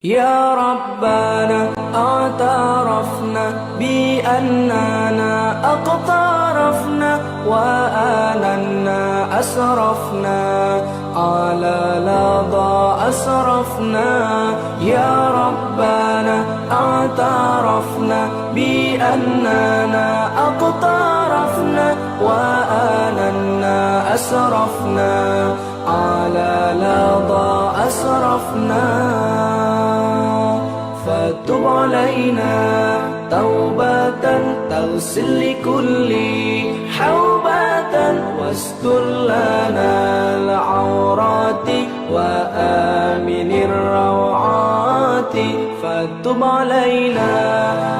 يا ربنا اعترفنا بأننا أقترفنا وآننا أسرفنا على لظى أسرفنا. يا ربنا اعترفنا بأننا أقترفنا وآننا أسرفنا على لظى أسرفنا. فتب علينا توبة تغسل لكل حوبة واستر لنا العورات وآمن الروعات. فتب علينا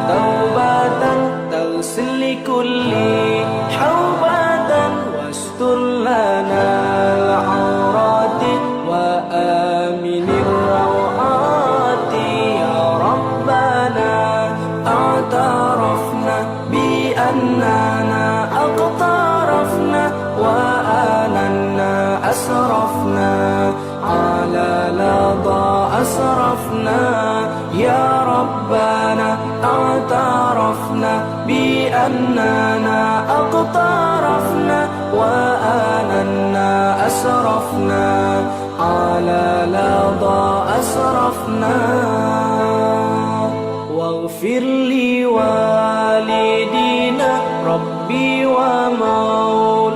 توبة تغسل لكل حوبة واستر لنا العورات وآمن الروعات. يا ربنا اعترفنا بأننا أقترفنا وآننا أسرفنا على لظى أسرفنا. يا ربنا اعترفنا بأننا أقترفنا وآننا أسرفنا على لظى أسرفنا. واغفر لوالدينا ربي ومولودينا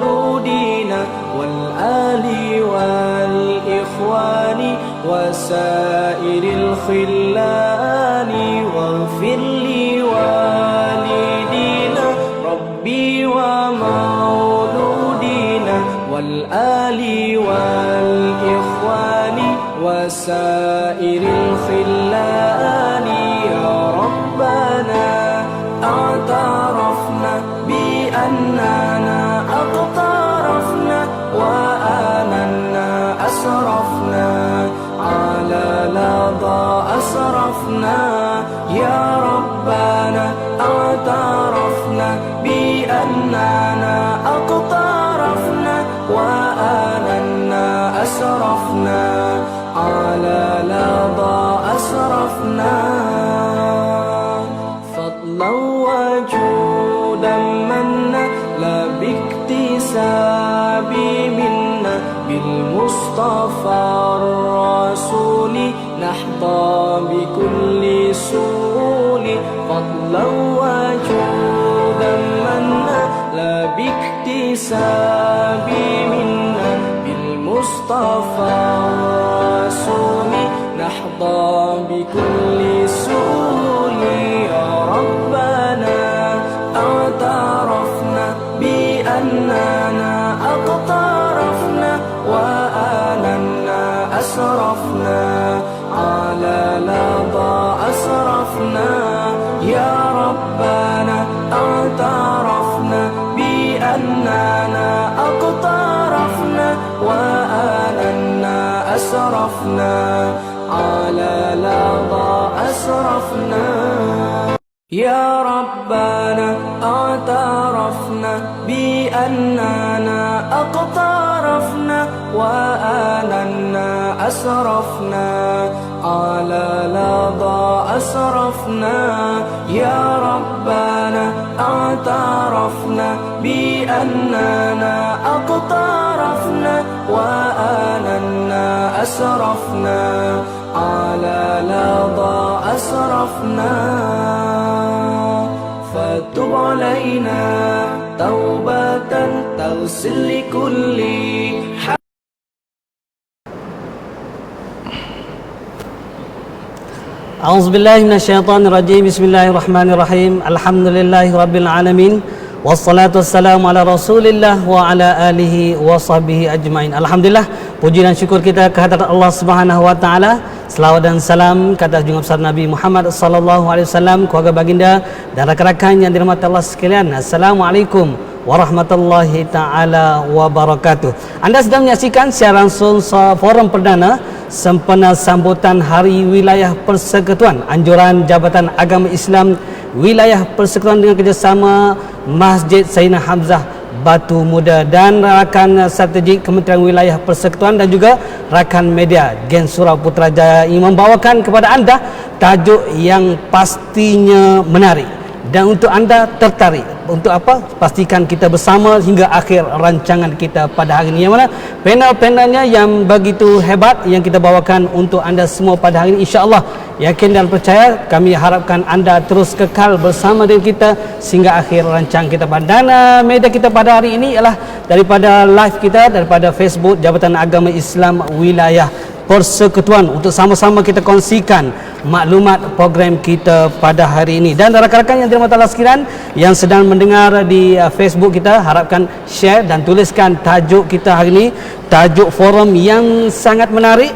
والآل والإخوان وسائر الخلان. واغفر لوالدينا ربي ومولودينا والآل والإخوان وسائر الخلان. يا ربنا اعترفنا بأننا أقترفنا وآننا أسرفنا على لظى أسرفنا. يا ربنا اعترفنا بأننا أقترفنا وآننا أسرفنا على لظى أسرفنا. فضلا وجودا منا لا باكتساب منا بالمصطفى الرسول نحظى بكل سول. فضلا وجودا منا لا باكتساب منا بالمصطفى الرسول نحظى بكل سول. يا ربنا اعترفنا بأننا أقترفنا وآننا أسرفنا على لظى أسرفنا. يا ربنا اعترفنا بأننا أقترفنا وآننا أسرفنا على لظى أسرفنا. يا ربنا اعترفنا بأننا أقترفنا وآننا أسرفنا على لظى أسرفنا. يا ربنا اعترفنا بأننا أقترفنا وآننا أسرفنا على لظى أسرفنا. فتب علينا توبة تغسل لكل أعوذ بالله من الشيطان الرجيم. بسم الله الرحمن الرحيم. الحمد لله رب العالمين wassalatu wassalamu ala rasulillah wa ala alihi wa sahbihi ajmain. Alhamdulillah, puji dan syukur kita kehadirat Allah Subhanahu wa taala. Selawat dan salam ke atas junjungan besar Nabi Muhammad sallallahu alaihi wasallam, keluarga baginda dan rakan-rakan yang dirahmati Allah sekalian. Assalamualaikum warahmatullahi taala wabarakatuh. Anda sedang menyaksikan siaran langsung forum perdana sempena sambutan Hari Wilayah Persekutuan Anjuran Jabatan Agama Islam Wilayah Persekutuan dengan kerjasama Masjid Sayyidina Hamzah Batu Muda, dan rakan strategik Kementerian Wilayah Persekutuan dan juga rakan media Gen Surau Putrajaya yang membawakan kepada anda tajuk yang pastinya menarik dan untuk anda tertarik. Untuk apa? Pastikan kita bersama hingga akhir rancangan kita pada hari ini, yang mana panel-panelnya yang begitu hebat yang kita bawakan untuk anda semua pada hari ini. InsyaAllah, yakin dan percaya, kami harapkan anda terus kekal bersama dengan kita sehingga akhir rancangan kita. Dan media kita pada hari ini ialah daripada live kita daripada Facebook Jabatan Agama Islam Wilayah Persekutuan, untuk sama-sama kita kongsikan maklumat program kita pada hari ini. Dan rakan-rakan yang dirahmati Allah sekalian yang sedang mendengar di Facebook kita, harapkan share dan tuliskan tajuk kita hari ini, tajuk forum yang sangat menarik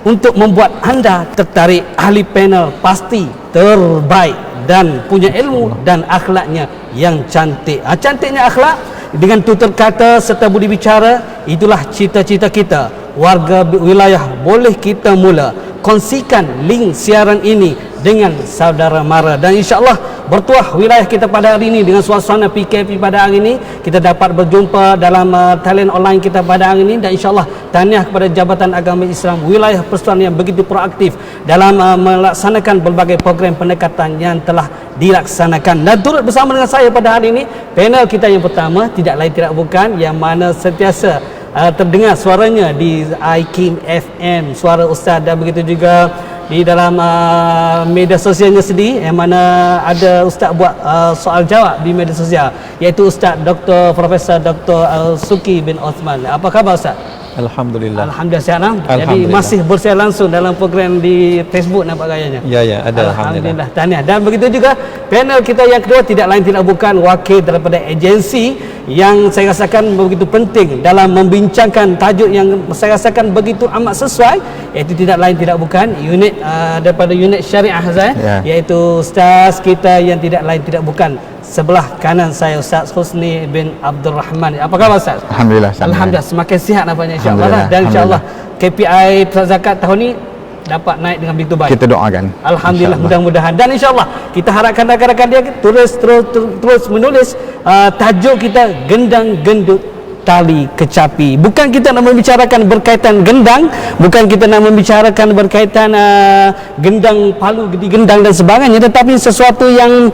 untuk membuat anda tertarik. Ahli panel pasti terbaik dan punya ilmu dan akhlaknya yang cantik. Cantiknya akhlak dengan tutur kata serta budi bicara, itulah cita-cita kita. Warga wilayah, boleh kita mula kongsikan link siaran ini dengan saudara mara, dan insyaAllah bertuah wilayah kita pada hari ini dengan suasana PKP pada hari ini. Kita dapat berjumpa dalam talian online kita pada hari ini, dan insyaAllah tahniah kepada Jabatan Agama Islam Wilayah Persekutuan yang begitu proaktif dalam melaksanakan berbagai program pendekatan yang telah dilaksanakan. Dan turut bersama dengan saya pada hari ini panel kita yang pertama, tidak lain tidak bukan, yang mana sentiasa terdengar suaranya di iKing FM, suara Ustaz, dan begitu juga di dalam media sosialnya sendiri, yang mana ada Ustaz buat soal jawab di media sosial, iaitu Ustaz Dr. Profesor Dr. Suki bin Osman. Apa khabar Ustaz? Alhamdulillah. Alhamdulillah sihat. Jadi masih bersiar langsung dalam program di Facebook nampak gayanya. Ya, ada. Alhamdulillah. Tahniah. Dan begitu juga panel kita yang kedua, tidak lain tidak bukan wakil daripada agensi yang saya rasakan begitu penting dalam membincangkan tajuk yang saya rasakan begitu amat sesuai, iaitu tidak lain tidak bukan unit daripada unit syariah Hazan, iaitu ustaz kita yang tidak lain tidak bukan sebelah kanan saya, Ustaz Husni bin Abdul Rahman. Apa khabar Ustaz? Alhamdulillah. Alhamdulillah, semakin sihat nampaknya insya-Allah, dan insya-Allah KPI zakat tahun ni dapat naik dengan begitu baik. Kita doakan. Alhamdulillah, mudah-mudahan. Dan insya-Allah kita harapkan rakan-rakan dia terus menulis tajuk kita gendang gendut tali kecapi. Bukan kita nak membicarakan berkaitan gendang, bukan kita nak membicarakan berkaitan gendang palu, gedi gendang dan sebagainya, tetapi sesuatu yang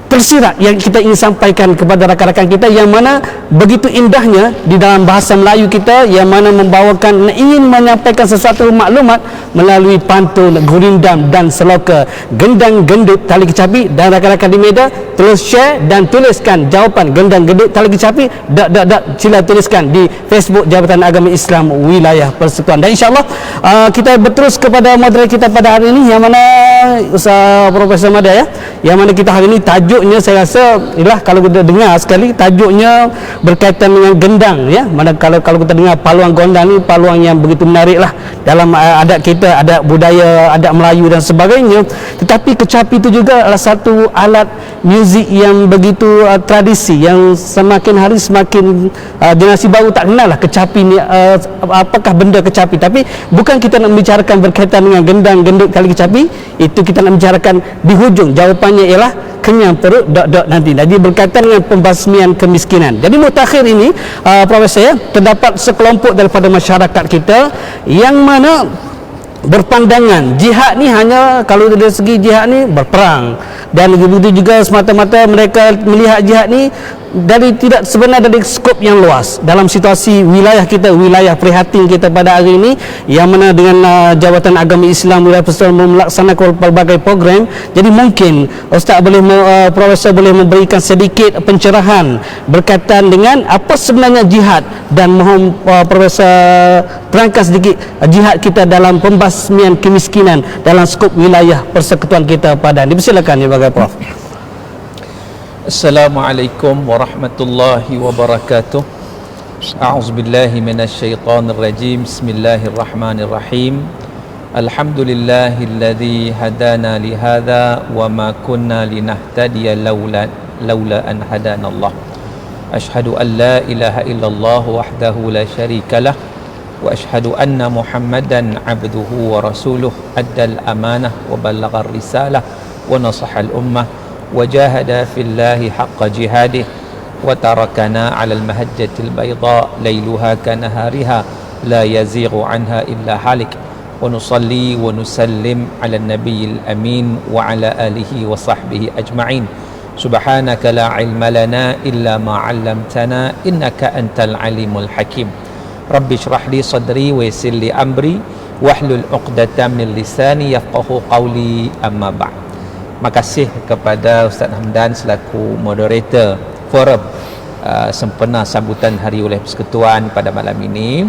tersirat yang kita ingin sampaikan kepada rakan-rakan kita, yang mana begitu indahnya di dalam bahasa Melayu kita, yang mana membawakan ingin menyampaikan sesuatu maklumat melalui pantun, gurindam dan seloka gendang gendut tali kecapi. Dan rakan-rakan di media terus share dan tuliskan jawapan gendang gendut tali kecapi, sila tuliskan di Facebook Jabatan Agama Islam Wilayah Persekutuan. Dan insyaAllah kita berterus kepada moderator kita pada hari ini, yang mana Ustaz Profesor Mada, yang mana kita hari ini tajuknya saya rasa ialah, kalau kita dengar sekali tajuknya berkaitan dengan gendang, mana kalau kita dengar paluang gondang ni paluang yang begitu menarik lah dalam adat kita, adat budaya, adat Melayu dan sebagainya. Tetapi kecapi itu juga adalah satu alat muzik yang begitu tradisi, yang semakin hari semakin generasi baru tak kenal lah kecapi ni apakah benda kecapi. Tapi bukan kita nak membicarakan berkaitan dengan gendang gendut kali kecapi, itu kita nak membicarakan di hujung jawapannya ialah kenyang perut nanti. Jadi berkaitan dengan pembasmian kemiskinan. Jadi mutakhir ini Profesor, terdapat sekelompok daripada masyarakat kita yang mana berpandangan jihad ni hanya, kalau dari segi jihad ni berperang, dan begitu juga semata-mata mereka melihat jihad ni dari tidak sebenarnya dari skop yang luas dalam situasi wilayah kita, wilayah prihatin kita pada hari ini, yang mana dengan Jabatan Agama Islam Wilayah Persekutuan melaksanakan berbagai program. Jadi mungkin Ustaz boleh Profesor boleh memberikan sedikit pencerahan berkaitan dengan apa sebenarnya jihad, dan mohon Profesor terangkan sedikit jihad kita dalam pembasmian kemiskinan dalam skop wilayah persekutuan kita pada ini. Silakan ya bagai Prof. Assalamualaikum warahmatullahi wabarakatuh. A'udzubillahi minasyaitonir rajim. Bismillahirrahmanirrahim. Alhamdulillahilladzi hadana li hadza wa ma kunna linahtadiya laula an hadanallah. Asyhadu an la ilaha illallah wahdahu la syarikalah wa asyhadu anna Muhammadan abduhu wa rasuluh addal amanah wa ballaghar risalah wa nasahal ummah وجاهد في الله حق جهاده وتركنا على المهجة البيضاء ليلها كنهارها لا يزيغ عنها إلا هالك ونصلي ونسلم على النبي الأمين وعلى آله وصحبه أجمعين سبحانك لا علم لنا إلا ما علمتنا إنك أنت العليم الحكيم رب اشرح لي صدري ويسر لي أمري واحلل عقدة من لساني يفقهوا قولي أما بعد. Terima kasih kepada Ustaz Hamdan selaku moderator forum sempena sambutan Hari Oleh Persekutuan pada malam ini.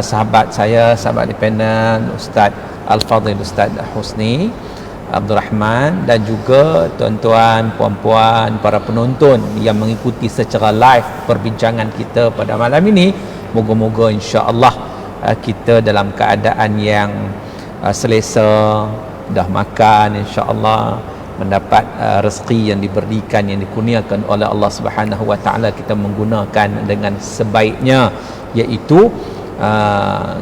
Sahabat saya, sahabat independen, Ustaz Al-Fadhil Ustaz Husni Abdul Rahman, dan juga tuan-tuan, puan-puan, para penonton yang mengikuti secara live perbincangan kita pada malam ini. Moga-moga insya-Allah kita dalam keadaan yang selesa, dah makan insya-Allah, mendapat rezeki yang diberikan, yang dikurniakan oleh Allah Subhanahu wa taala, kita menggunakan dengan sebaiknya, iaitu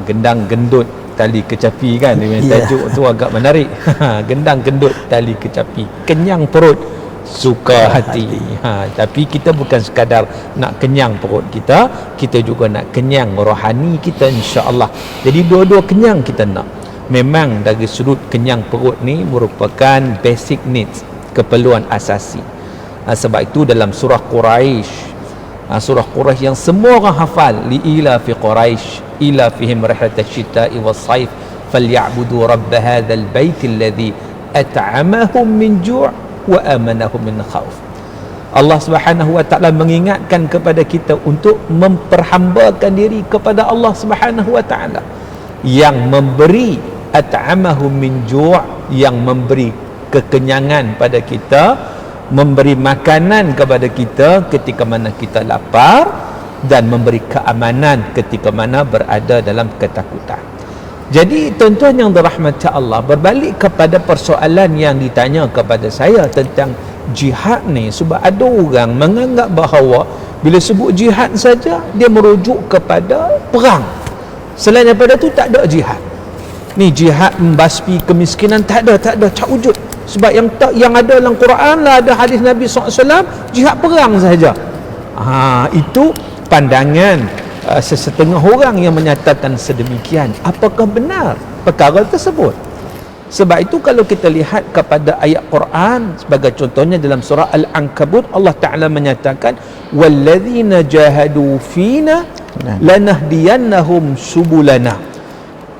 gendang gendut tali kecapi kan, tajuk tu agak menarik. Gendang gendut tali kecapi, kenyang perut suka hati. Tapi kita bukan sekadar nak kenyang perut kita, kita juga nak kenyang rohani kita insya-Allah. Jadi dua-dua kenyang kita nak. Memang dari sudut kenyang perut ni merupakan basic needs, keperluan asasi. Sebab itu dalam surah Quraisy, surah Quraisy yang semua orang hafal, liila fi Quraisy ila fihim rihlatash shita'i was-sayf falyabudu rabb hadzal bait alladhi at'amahum min ju' wa amanahum min khauf. Allah Subhanahu wa taala mengingatkan kepada kita untuk memperhambakan diri kepada Allah Subhanahu wa taala yang memberi at'amahum min ju', yang memberi kekenyangan pada kita, memberi makanan kepada kita ketika mana kita lapar, dan memberi keamanan ketika mana berada dalam ketakutan. Jadi tuan-tuan yang dirahmati Allah, berbalik kepada persoalan yang ditanya kepada saya tentang jihad ni, sebab ada orang menganggap bahawa bila sebut jihad saja dia merujuk kepada perang, selain daripada tu tak ada jihad. Ni jihad membasmi kemiskinan, tak ada tak wujud. Sebab yang ada dalam Quran lah, ada hadis Nabi SAW, jihad perang saja. Itu pandangan sesetengah orang yang menyatakan sedemikian. Apakah benar perkara tersebut? Sebab itu kalau kita lihat kepada ayat Quran, sebagai contohnya dalam surah Al-Ankabut, Allah Ta'ala menyatakan walladzina jahadu fina lanahdiyannahum subulana.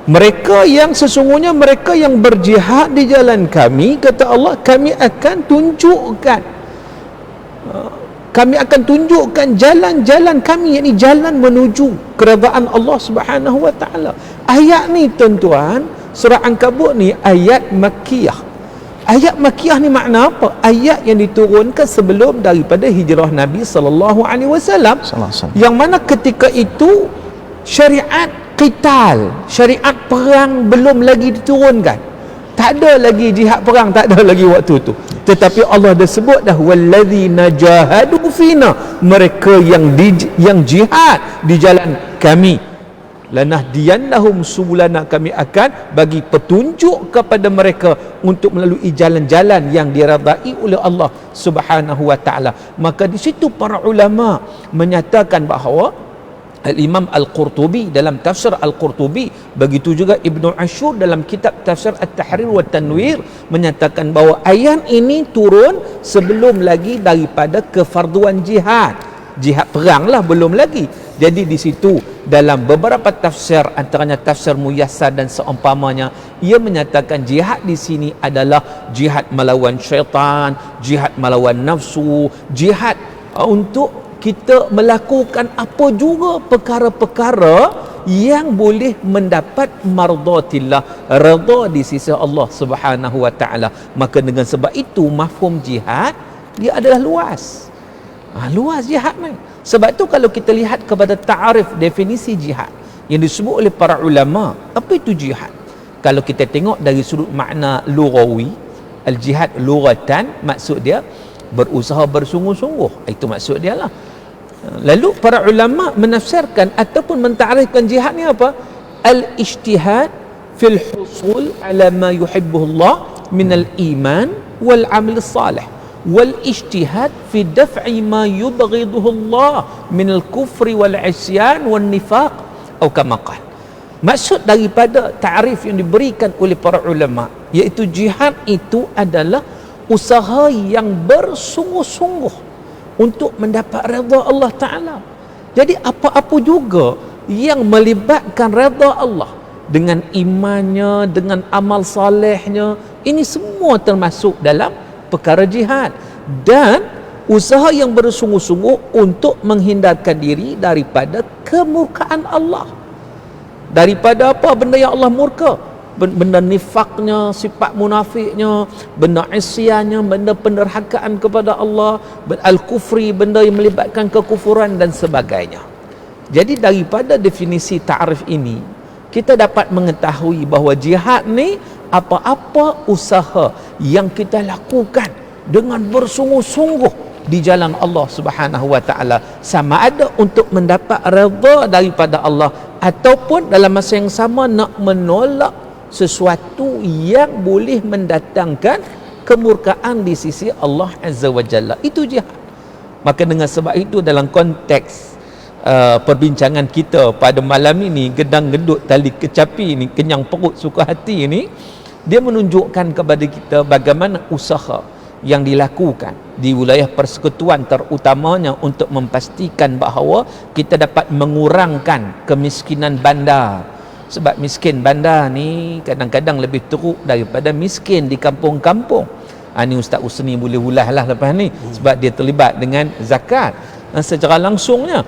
Mereka yang sesungguhnya mereka yang berjihad di jalan kami, kata Allah, kami akan tunjukkan jalan-jalan kami, yakni jalan menuju keredaan Allah Subhanahu wa taala. Ayat ni tuan-tuan, surah Ankabut ni ayat Makkiyah. Ayat Makkiyah ni makna apa? Ayat yang diturunkan sebelum daripada hijrah Nabi sallallahu alaihi wasallam, yang mana ketika itu syariat qital, syariat perang belum lagi diturunkan. Tak ada lagi jihad perang, tak ada lagi waktu tu. Tetapi Allah dah sebut dah walladzina jahadu fina, mereka yang jihad di jalan kami, lanahdiyannahum subulana, kami akan bagi petunjuk kepada mereka untuk melalui jalan-jalan yang diredai oleh Allah Subhanahu wa taala. Maka di situ para ulama menyatakan bahawa Al-Imam Al-Qurtubi dalam tafsir Al-Qurtubi, begitu juga Ibnu Ashur dalam kitab tafsir At-Tahrir wa Tanwir, menyatakan bahawa ayat ini turun sebelum lagi daripada kefarduan jihad. Jihad perang lah belum lagi. Jadi di situ dalam beberapa tafsir, antaranya tafsir Muyassar dan seumpamanya, ia menyatakan jihad di sini adalah jihad melawan syaitan, jihad melawan nafsu, jihad untuk kita melakukan apa juga perkara-perkara yang boleh mendapat mardatillah, redha di sisi Allah Subhanahu wa taala. Maka dengan sebab itu mafhum jihad dia adalah luas. Luas jihad ni. Sebab tu kalau kita lihat kepada ta'arif, definisi jihad yang disebut oleh para ulama, apa itu jihad? Kalau kita tengok dari sudut makna lughawi, al-jihad lughatan, maksud dia berusaha bersungguh-sungguh. Itu maksud dia lah. Lalu para ulama menafsirkan ataupun mentarifkan jihad ni apa? Al-ijtihad fil husul ala ma yuhibbuhu Allah min al-iman wal amal salih. wal ijtihad fi daf'i ma yubghiduhu Allah min al-kufri wal isyan wan nifaq atau kama qala. Maksud daripada ta'rif yang diberikan oleh para ulama, iaitu jihad itu adalah usaha yang bersungguh-sungguh untuk mendapat redha Allah Ta'ala. Jadi apa-apa juga yang melibatkan redha Allah dengan imannya, dengan amal salehnya, ini semua termasuk dalam perkara jihad. Dan usaha yang bersungguh-sungguh untuk menghindarkan diri daripada kemurkaan Allah. Daripada apa? Benda yang Allah murka, benda nifaknya, sifat munafiknya, benda isyannya, benda penderhakaan kepada Allah, al-kufri, benda yang melibatkan kekufuran dan sebagainya. Jadi daripada definisi ta'rif ini, kita dapat mengetahui bahawa jihad ni apa-apa usaha yang kita lakukan dengan bersungguh-sungguh di jalan Allah Subhanahu wa taala, sama ada untuk mendapat redha daripada Allah ataupun dalam masa yang sama nak menolak sesuatu yang boleh mendatangkan kemurkaan di sisi Allah Azza wa Jalla. Itu jihad. Maka dengan sebab itu dalam konteks perbincangan kita pada malam ini, gedang gedut tali kecapi ini, kenyang perut suka hati ini, dia menunjukkan kepada kita bagaimana usaha yang dilakukan di wilayah persekutuan, terutamanya untuk memastikan bahawa kita dapat mengurangkan kemiskinan bandar. Sebab miskin bandar ni kadang-kadang lebih teruk daripada miskin di kampung-kampung. Ni Ustaz Usni boleh ulas lah lepas ni, sebab dia terlibat dengan zakat secara langsungnya.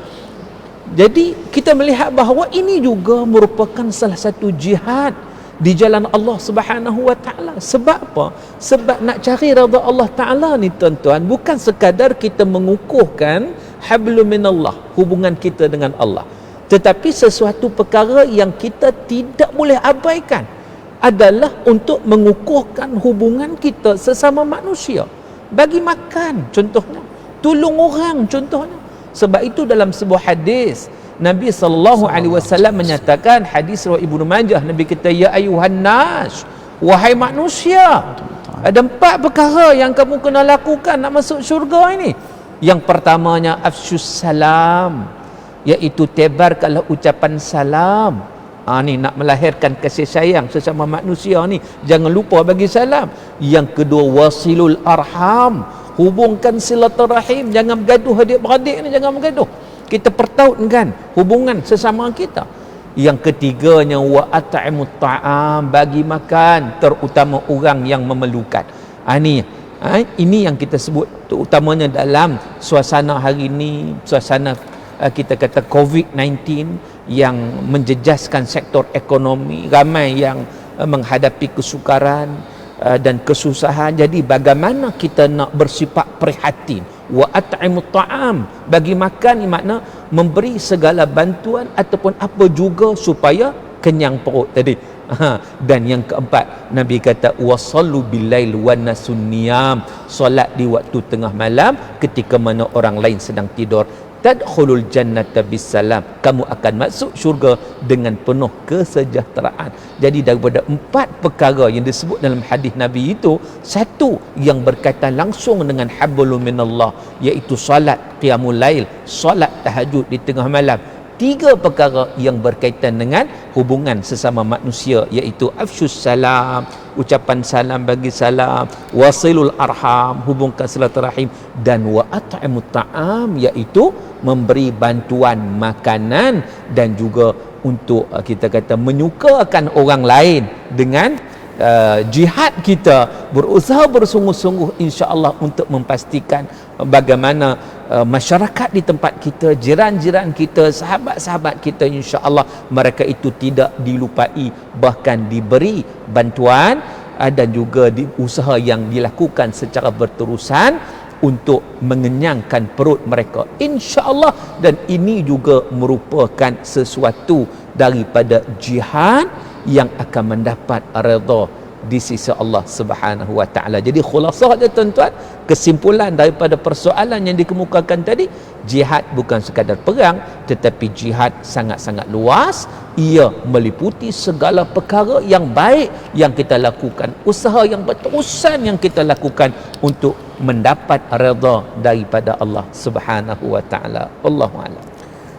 Jadi kita melihat bahawa ini juga merupakan salah satu jihad di jalan Allah Subhanahu wa taala. Sebab apa? Sebab nak cari redha Allah Taala ni tuan-tuan, bukan sekadar kita mengukuhkan hablum minallah, hubungan kita dengan Allah, tetapi sesuatu perkara yang kita tidak boleh abaikan adalah untuk mengukuhkan hubungan kita sesama manusia. Bagi makan contohnya, tolong orang contohnya. Sebab itu dalam sebuah hadis Nabi SAW menyatakan, hadis riwayat Ibnu Majah, Nabi kata, ya ayuhan nas, wahai manusia, ada 4 perkara yang kamu kena lakukan nak masuk syurga ini. Yang pertamanya afsyus salam, iaitu tebarkanlah ucapan salam. Ni nak melahirkan kasih sayang sesama manusia ni, jangan lupa bagi salam. Yang kedua wasilul arham, hubungkan silaturahim, jangan bergaduh adik-beradik ni, jangan bergaduh. Kita pertautkan hubungan sesama kita. Yang ketiganya wa at'imut ta'am, bagi makan terutama orang yang memerlukan. Ini yang kita sebut terutamanya dalam suasana hari ini, suasana kita kata COVID-19 yang menjejaskan sektor ekonomi, ramai yang menghadapi kesukaran dan kesusahan. Jadi bagaimana kita nak bersifat prihatin, wa at'imut ta'am, bagi makan ni makna memberi segala bantuan ataupun apa juga supaya kenyang perut tadi. Dan yang keempat, Nabi kata wasallu billail wan nasun niyam, solat di waktu tengah malam ketika mana orang lain sedang tidur. Tadkhulul jannata bisalam, kamu akan masuk syurga dengan penuh kesejahteraan. Jadi daripada 4 perkara yang disebut dalam hadis Nabi itu, satu yang berkaitan langsung dengan hablum minallah, iaitu solat qiyamul lail, solat tahajud di tengah malam. 3 perkara yang berkaitan dengan hubungan sesama manusia, iaitu afsyus salam, ucapan salam bagi salam, wasilul arham, hubungkan silaturahim, dan wa at'imut ta'am, iaitu memberi bantuan makanan dan juga untuk kita kata menyukakan orang lain dengan jihad kita, berusaha bersungguh-sungguh insya-Allah untuk memastikan bagaimana masyarakat di tempat kita, jiran-jiran kita, sahabat-sahabat kita, insya-Allah mereka itu tidak dilupai, bahkan diberi bantuan dan juga usaha yang dilakukan secara berterusan untuk mengenyangkan perut mereka, insya-Allah. Dan ini juga merupakan sesuatu daripada jihad yang akan mendapat redha di sisi Allah Subhanahu wa taala. Jadi khulasah dia tuan-tuan, kesimpulan daripada persoalan yang dikemukakan tadi, jihad bukan sekadar perang, tetapi jihad sangat-sangat luas. Ia meliputi segala perkara yang baik yang kita lakukan, usaha yang berterusan yang kita lakukan untuk mendapat redha daripada Allah Subhanahu wa taala. Allahu a'lam.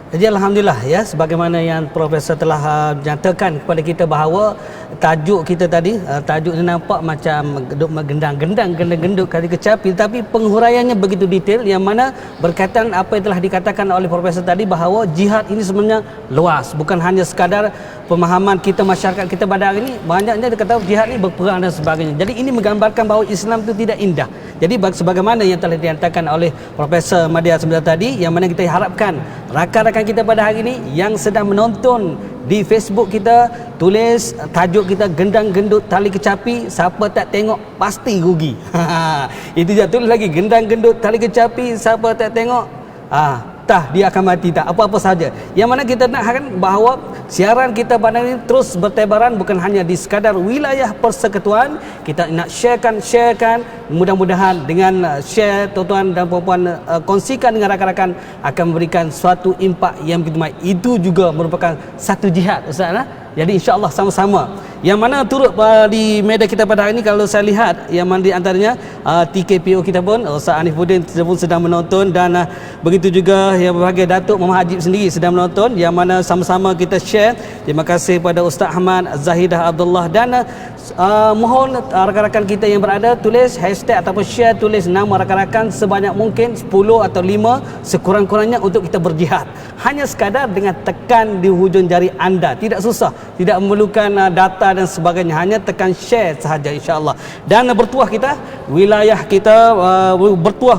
Jadi alhamdulillah ya, sebagaimana yang Profesor telah nyatakan kepada kita bahawa tajuk kita tadi, tajuk ni nampak macam gendang-gendut kali kecapi, tapi penghuraiannya begitu detail yang mana berkaitan apa yang telah dikatakan oleh Profesor tadi bahawa jihad ini sebenarnya luas, bukan hanya sekadar pemahaman kita masyarakat kita pada hari ini. Banyaknya dia kata jihad ni berperang dan sebagainya. Jadi ini menggambarkan bahawa Islam itu tidak indah. Jadi sebagaimana yang telah dinyatakan oleh Profesor Madya sebentar tadi, yang mana kita harapkan rakan-rakan kita pada hari ini yang sedang menonton di Facebook kita, tulis tajuk kita gendang-gendut tali kecapi, siapa tak tengok pasti rugi. Itu je, tulis lagi gendang-gendut tali kecapi, siapa tak tengok tah dia akan mati, tak apa-apa saja. Yang mana kita nakkan bahawa siaran kita pada ini terus bertebaran, bukan hanya di sekadar wilayah persekutuan. Kita nak sharekan, mudah-mudahan dengan share tuan-tuan dan puan-puan, kongsikan dengan rakan-rakan, akan memberikan suatu impak yang begitu baik. Itu juga merupakan satu jihad, Ustaz. Jadi insya-Allah sama-sama. Yang mana turut di media kita pada hari ini, kalau saya lihat yang mana di antaranya TKPO kita pun, Ustaz Anifuddin pun sedang menonton, dan begitu juga yang berbahagia Datuk Muhammad Hajib sendiri sedang menonton, yang mana sama-sama kita share. Terima kasih kepada Ustaz Ahmad Zahidah Abdullah, dan mohon rakan-rakan kita yang berada tulis hashtag ataupun share, tulis nama rakan-rakan sebanyak mungkin 10 atau 5 sekurang-kurangnya untuk kita berjihad. Hanya sekadar dengan tekan di hujung jari anda, tidak susah, tidak memerlukan data dan sebagainya, hanya tekan share sahaja insya-Allah. Dan bertuah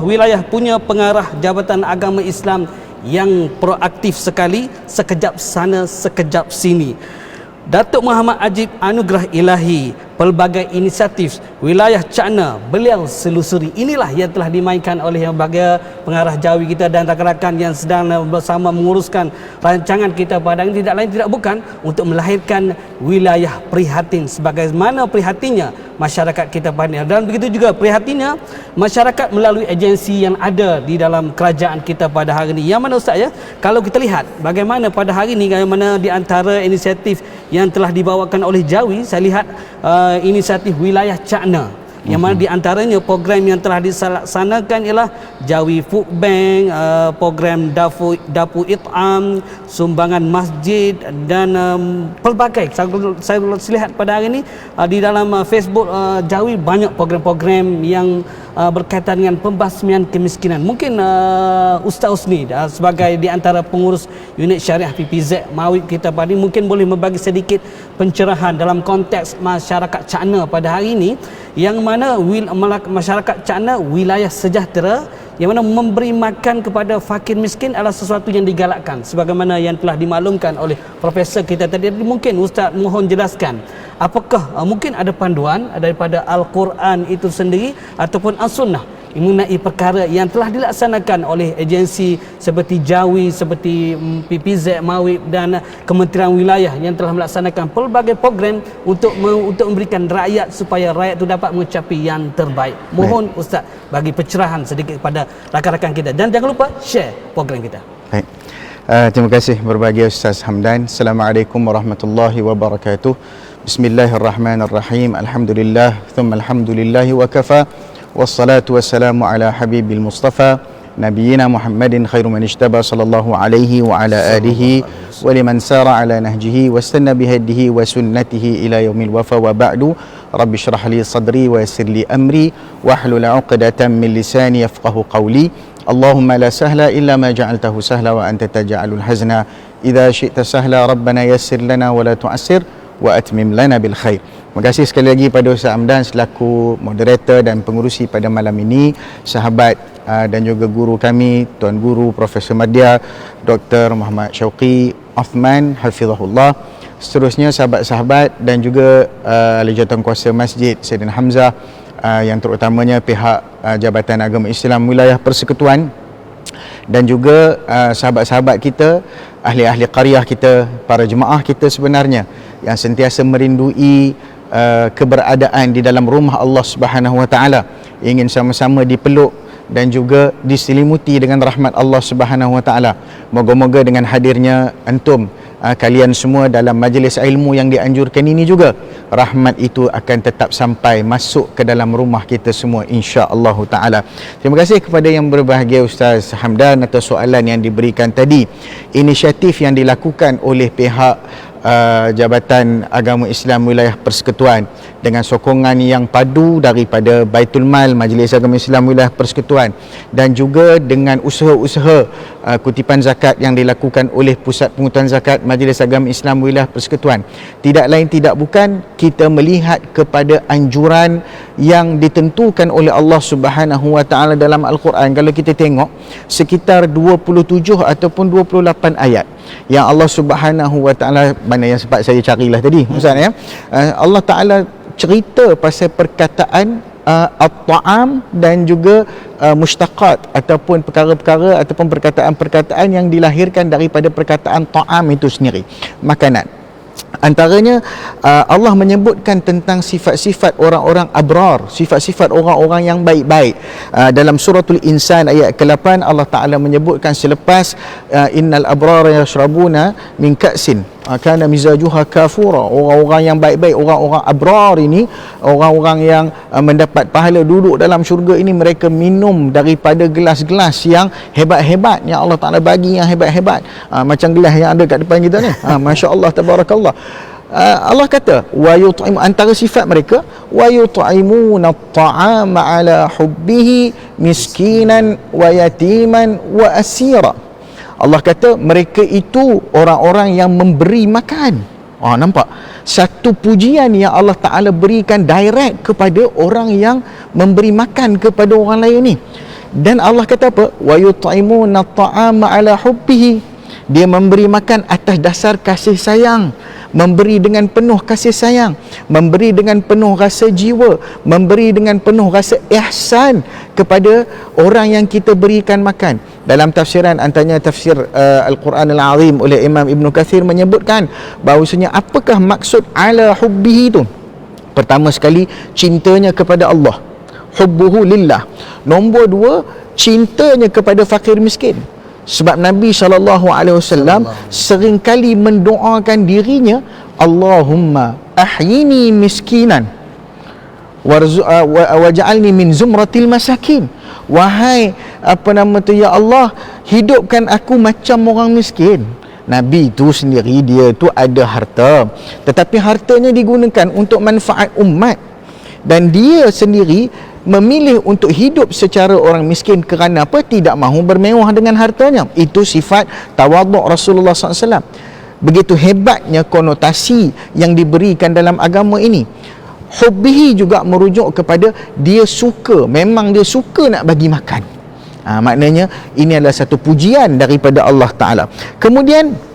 wilayah punya pengarah Jabatan Agama Islam yang proaktif sekali, sekejap sana sekejap sini. Datuk Muhammad Ajib Anugerah Ilahi, pelbagai inisiatif wilayah Cakna beliau selusuri. Inilah yang telah dimainkan oleh yang berbahagia pengarah Jawi kita dan rakan-rakan yang sedang bersama menguruskan rancangan kita pada ini, tidak lain tidak bukan untuk melahirkan wilayah prihatin, sebagaimana prihatinnya masyarakat kita pada ini. Dan begitu juga prihatinnya masyarakat melalui agensi yang ada di dalam kerajaan kita pada hari ini. Yang mana Ustaz ya, kalau kita lihat bagaimana pada hari ini, bagaimana di antara inisiatif yang telah dibawakan oleh Jawi, saya lihat inisiatif wilayah Cakna, yang mana di antaranya program yang telah dilaksanakan ialah Jawi Food Bank, program Dapur It'am, sumbangan masjid, dan pelbagai. Saya lihat pada hari ini di dalam Facebook Jawi banyak program-program yang berkaitan dengan pembasmian kemiskinan. Mungkin Ustaz Husni sebagai di antara pengurus unit syariah PPZ Mawib kita pada ini mungkin boleh membagi sedikit pencerahan dalam konteks masyarakat Cakna pada hari ini, yang mana masyarakat Cakna wilayah sejahtera, yang mana memberi makan kepada fakir miskin adalah sesuatu yang digalakkan sebagaimana yang telah dimaklumkan oleh Profesor kita tadi. Mungkin Ustaz mohon jelaskan, apakah mungkin ada panduan daripada Al-Quran itu sendiri ataupun As-Sunnah mengenai perkara yang telah dilaksanakan oleh agensi seperti Jawi, seperti PPZ Mawib dan Kementerian Wilayah yang telah melaksanakan pelbagai program untuk memberikan rakyat supaya rakyat itu dapat mencapai yang terbaik. Mohon Ustaz bagi pencerahan sedikit kepada rakan-rakan kita, dan jangan lupa share program kita. Baik. Terima kasih berbahagia Ustaz Hamdan. Assalamualaikum warahmatullahi wabarakatuh. Bismillahirrahmanirrahim. Alhamdulillah, thumma alhamdulillahi wa kafa. Wassalatu wassalamu ala habibil mustafa nabiyina Muhammadin khairu man ijtaba sallallahu alaihi wa ala alihi wa liman sara ala nahjihi wastanna bihadihi wa sunnatihi ila yaumil wafa wa ba'du. Rabbi shrah li sadri wa yassir li amri wahlul 'uqdatam min lisani yafqahu qawli. Allahumma la sahla illa ma ja'altahu sahla wa anta taj'alul hazna idza syi'ta sahla. Rabbana yassir lana wa la tu'assir wa atmim lana bil khair. Terima kasih sekali lagi pada Ustaz Hamdan selaku moderator dan pengurusi pada malam ini, sahabat dan juga guru kami, Tuan Guru Profesor Madya Dr. Muhammad Syauqi Uthman hafizahullah. Seterusnya sahabat-sahabat dan juga ahli jawatankuasa Masjid Saidina Hamzah, yang terutamanya pihak Jabatan Agama Islam Wilayah Persekutuan, dan juga sahabat-sahabat kita, ahli-ahli qaryah kita, para jemaah kita sebenarnya yang sentiasa merindui keberadaan di dalam rumah Allah Subhanahu wa taala, ingin sama-sama dipeluk dan juga diselimuti dengan rahmat Allah Subhanahu wa taala. Moga-moga dengan hadirnya antum, kalian semua dalam majlis ilmu yang dianjurkan ini juga, rahmat itu akan tetap sampai masuk ke dalam rumah kita semua, insya-Allah taala. Terima kasih kepada yang berbahagia Ustaz Hamdan atas soalan yang diberikan tadi. Inisiatif yang dilakukan oleh pihak Jabatan Agama Islam Wilayah Persekutuan dengan sokongan yang padu daripada Baitul Mal Majlis Agama Islam Wilayah Persekutuan, dan juga dengan usaha-usaha kutipan zakat yang dilakukan oleh Pusat Pengutuan Zakat Majlis Agama Islam Wilayah Persekutuan, tidak lain tidak bukan kita melihat kepada anjuran yang ditentukan oleh Allah Subhanahu wa taala dalam Al-Quran. Kalau kita tengok sekitar 27 ataupun 28 ayat yang Allah Subhanahu wa taala, mana yang sempat saya carilah tadi Ustaz ya, Allah taala cerita pasal perkataan at-ta'am dan juga mushtaqat ataupun perkara-perkara ataupun perkataan-perkataan yang dilahirkan daripada perkataan ta'am itu sendiri, makanan. Antaranya Allah menyebutkan tentang sifat-sifat orang-orang abrar, sifat-sifat orang-orang yang baik-baik. Dalam suratul Insan ayat ke-8 Allah Ta'ala menyebutkan selepas innal abrara yashrabuna min ka'sin kana mizajuha kafura. Orang-orang yang baik-baik, orang-orang abrar ini, orang-orang yang mendapat pahala duduk dalam syurga ini, mereka minum daripada gelas-gelas yang hebat-hebat yang Allah Ta'ala bagi, yang hebat-hebat, macam gelas yang ada kat depan kita ni. Masya Allah, tabarakallah. Allah kata wa yut'im, antara sifat mereka wa yut'imuna at-ta'ama ala hubbihi miskinan wa yatiman wa asira. Allah kata mereka itu orang-orang yang memberi makan. Nampak? Satu pujian yang Allah Ta'ala berikan direct kepada orang yang memberi makan kepada orang lain ni. Dan Allah kata apa? Wa yut'imuna at-ta'ama ala hubbihi. Dia memberi makan atas dasar kasih sayang, memberi dengan penuh kasih sayang, memberi dengan penuh rasa jiwa, memberi dengan penuh rasa ihsan kepada orang yang kita berikan makan. Dalam tafsiran, antaranya tafsir Al-Quran Al-Azim oleh Imam Ibn Kathir menyebutkan bahawasanya apakah maksud ala hubbihi itu. Pertama sekali, cintanya kepada Allah, hubbuhu lillah. Nombor dua, cintanya kepada fakir miskin. Sebab Nabi SAW seringkali mendoakan dirinya, Allahumma ahyini miskinan waj'alni min zumratil masakin. Wahai ya Allah, hidupkan aku macam orang miskin. Nabi itu sendiri, dia tu ada harta, tetapi hartanya digunakan untuk manfaat umat, dan dia sendiri memilih untuk hidup secara orang miskin kerana apa? Tidak mahu bermewah dengan hartanya. Itu sifat tawaduk Rasulullah SAW. Begitu hebatnya konotasi yang diberikan dalam agama ini. Hubbihi juga merujuk kepada dia suka, memang dia suka nak bagi makan. Maknanya ini adalah satu pujian daripada Allah Ta'ala. Kemudian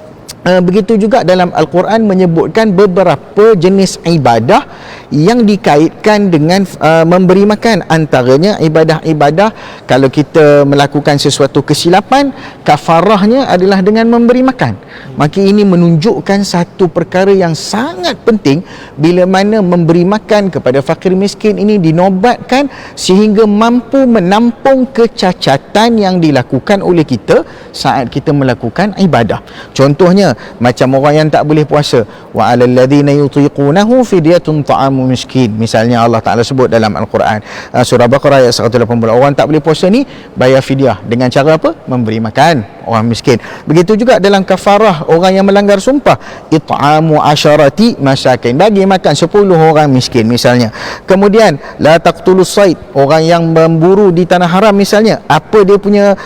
begitu juga dalam Al-Quran menyebutkan beberapa jenis ibadah yang dikaitkan dengan memberi makan. Antaranya ibadah-ibadah, kalau kita melakukan sesuatu kesilapan, kafarahnya adalah dengan memberi makan. Maka ini menunjukkan satu perkara yang sangat penting, bila mana memberi makan kepada fakir miskin ini dinobatkan sehingga mampu menampung kecacatan yang dilakukan oleh kita saat kita melakukan ibadah. Contohnya macam orang yang tak boleh puasa, wa 'alal ladzina yutiqunahu fidyatun ta'amu miskin. Misalnya Allah Ta'ala sebut dalam Al-Quran, surah Baqarah ayat 180, orang tak boleh puasa ni bayar fidyah dengan cara apa? Memberi makan orang miskin. Begitu juga dalam kafarah orang yang melanggar sumpah, it'amu asyarati masakin, bagi makan 10 orang miskin misalnya. Kemudian la taqtulus sayd, orang yang memburu di tanah haram misalnya, apa dia punya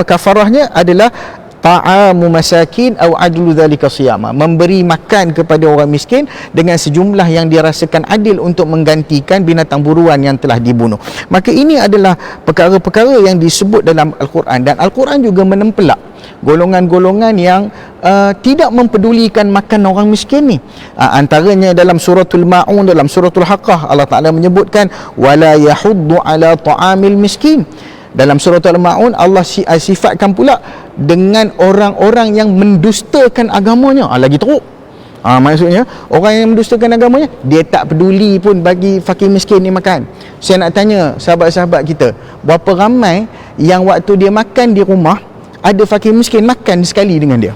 kafarahnya adalah ta'amu masakin au adlu dzalika siyama, memberi makan kepada orang miskin dengan sejumlah yang dirasakan adil untuk menggantikan binatang buruan yang telah dibunuh. Maka ini adalah perkara-perkara yang disebut dalam Al-Quran, dan Al-Quran juga menempelak golongan-golongan yang tidak mempedulikan makan orang miskin ni. Antaranya dalam suratul Ma'un, dalam suratul Haqqah, Allah Ta'ala menyebutkan wala yahuddu ala ta'amil miskin. Dalam surah Al-Ma'un Allah sifatkan pula dengan orang-orang yang mendustakan agamanya. Lagi teruk. Maksudnya orang yang mendustakan agamanya, dia tak peduli pun bagi fakir miskin ni makan. Saya nak tanya sahabat-sahabat kita, berapa ramai yang waktu dia makan di rumah, ada fakir miskin makan sekali dengan dia,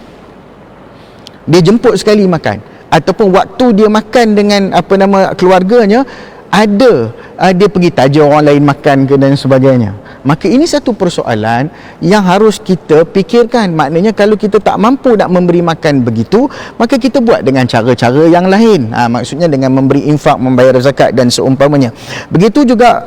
dia jemput sekali makan, ataupun waktu dia makan dengan keluarganya, ada dia pergi taja orang lain makan ke dan sebagainya. Maka ini satu persoalan yang harus kita fikirkan. Maknanya kalau kita tak mampu nak memberi makan begitu, maka kita buat dengan cara-cara yang lain. Maksudnya dengan memberi infak, membayar zakat dan seumpamanya. Begitu juga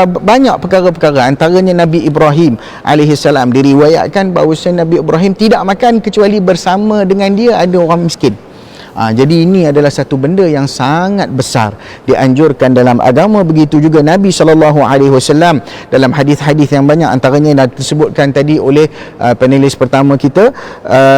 banyak perkara-perkara, antaranya Nabi Ibrahim alaihissalam, diriwayatkan bahawa Nabi Ibrahim tidak makan kecuali bersama dengan dia ada orang miskin. Jadi ini adalah satu benda yang sangat besar dianjurkan dalam agama. Begitu juga Nabi SAW dalam hadis-hadis yang banyak, antaranya yang disebutkan tadi oleh panelis pertama kita,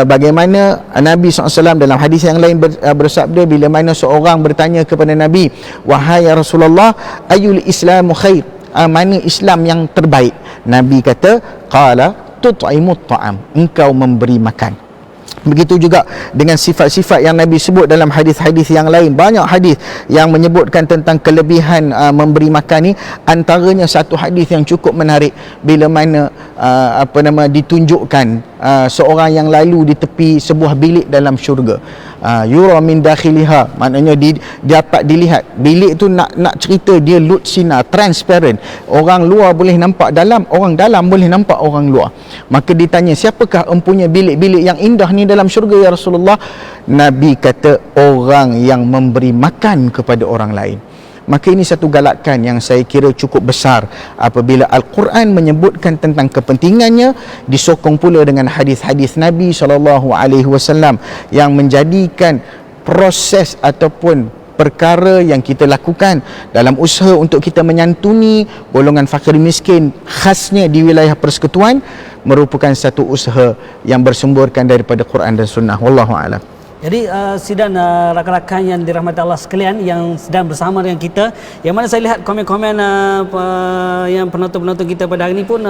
bagaimana Nabi SAW dalam hadis yang lain bersabda, bila mana seorang bertanya kepada Nabi, wahai Rasulullah, ayul islamu khair, mana Islam yang terbaik? Nabi kata, qala tut'imut ta'am, engkau memberi makan. Begitu juga dengan sifat-sifat yang Nabi sebut dalam hadis-hadis yang lain. Banyak hadis yang menyebutkan tentang kelebihan memberi makan ni. Antaranya satu hadis yang cukup menarik, bila mana ditunjukkan seorang yang lalu di tepi sebuah bilik dalam syurga. Yura min dakhiliha, maknanya dapat dilihat. Bilik tu nak cerita dia lut sinar, transparent. Orang luar boleh nampak dalam, orang dalam boleh nampak orang luar. Maka ditanya, siapakah empunya bilik-bilik yang indah ni dalam syurga ya Rasulullah? Nabi kata, orang yang memberi makan kepada orang lain. Maka ini satu galakan yang saya kira cukup besar apabila Al-Quran menyebutkan tentang kepentingannya, disokong pula dengan hadis-hadis Nabi SAW yang menjadikan proses ataupun perkara yang kita lakukan dalam usaha untuk kita menyantuni golongan fakir miskin, khasnya di wilayah persekutuan, merupakan satu usaha yang bersumberkan daripada Quran dan Sunnah. Wallahu a'lam. Jadi sidang rakan-rakan yang dirahmati Allah sekalian yang sedang bersama dengan kita, yang mana saya lihat komen-komen yang penonton-penonton kita pada hari ini pun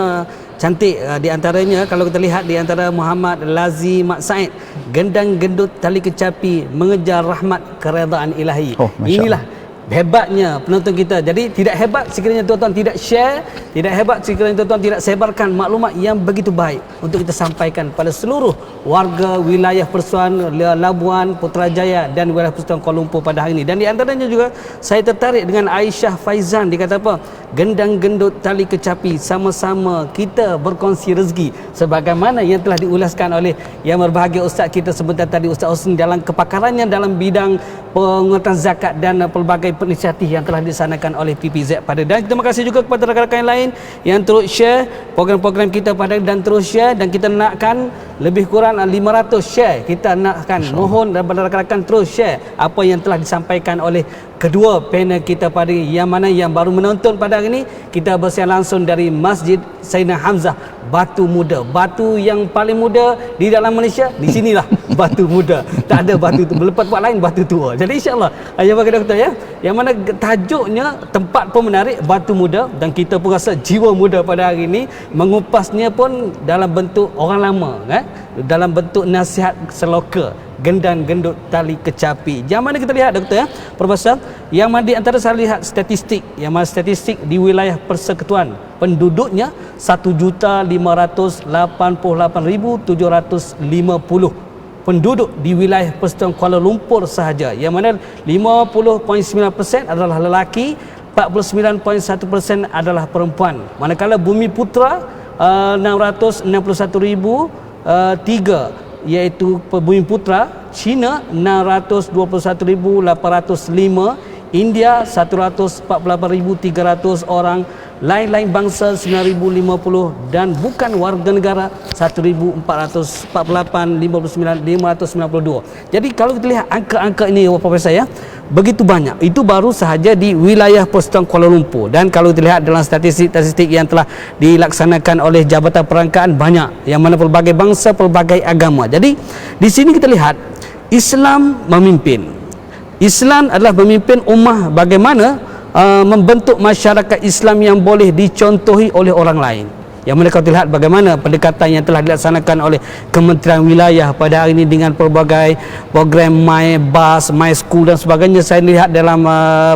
cantik. Di antaranya kalau kita lihat, di antara Muhammad Lazi Mak Said, gendang gendut tali kecapi mengejar rahmat keredaan ilahi. Inilah hebatnya penonton kita. Jadi tidak hebat sekiranya tuan-tuan tidak share, tidak hebat sekiranya tuan-tuan tidak sebarkan maklumat yang begitu baik untuk kita sampaikan pada seluruh warga wilayah Persuan, Labuan, Putrajaya dan wilayah Persekutuan Kuala Lumpur pada hari ini. Dan di antaranya juga saya tertarik dengan Aisyah Faizan, dia kata apa? Gendang gendut tali kecapi, sama-sama kita berkongsi rezeki, sebagaimana yang telah diulaskan oleh yang berbahagia ustaz kita sebentar tadi, Ustaz Husni, dalam kepakarannya dalam bidang pengurutan zakat dan pelbagai inisiatif yang telah dilaksanakan oleh PPZ pada. Dan terima kasih juga kepada rakan-rakan yang lain yang terus share program-program kita pada dan terus share, dan kita nakkan lebih kurang 500 share. Kita nakkan mohon daripada rakan-rakan terus share apa yang telah disampaikan oleh kedua panel kita pada yang mana yang baru menonton pada hari ini. Kita bersiar langsung dari Masjid Sayyidina Hamzah, Batu Muda, batu yang paling muda di dalam Malaysia. Di sinilah batu muda, tak ada batu tu melepas tempat lain, batu tua. Jadi insyaAllah ayah bagi doktor ya, yang mana tajuknya tempat pun menarik, batu muda, dan kita pun rasa jiwa muda pada hari ini, mengupasnya pun dalam bentuk orang lama dalam bentuk nasihat seloka, gendang gendut tali kecapi. Yang mana kita lihat doktor ya, Profesor, yang mana di antara saya lihat statistik, yang mana statistik di wilayah persekutuan penduduknya 1,588,750 penduduk di wilayah Persekutuan Kuala Lumpur sahaja, yang mana 50.9% adalah lelaki, 49.1% adalah perempuan. Manakala Bumi Putra 661,003, iaitu Bumi Putra. China 621,805, India 148,300 orang, lain-lain bangsa 9,050, dan bukan warga negara 1,448,592. Jadi kalau kita lihat angka-angka ini Profesor ya, begitu banyak. Itu baru sahaja di wilayah Persekutuan Kuala Lumpur. Dan kalau kita lihat dalam statistik-statistik yang telah dilaksanakan oleh Jabatan Perangkaan, banyak yang mana pelbagai bangsa, pelbagai agama. Jadi di sini kita lihat Islam memimpin. Islam adalah memimpin ummah bagaimana membentuk masyarakat Islam yang boleh dicontohi oleh orang lain. Yang mana kalau lihat bagaimana pendekatan yang telah dilaksanakan oleh Kementerian Wilayah pada hari ini dengan pelbagai program My Bus, My School dan sebagainya, saya lihat dalam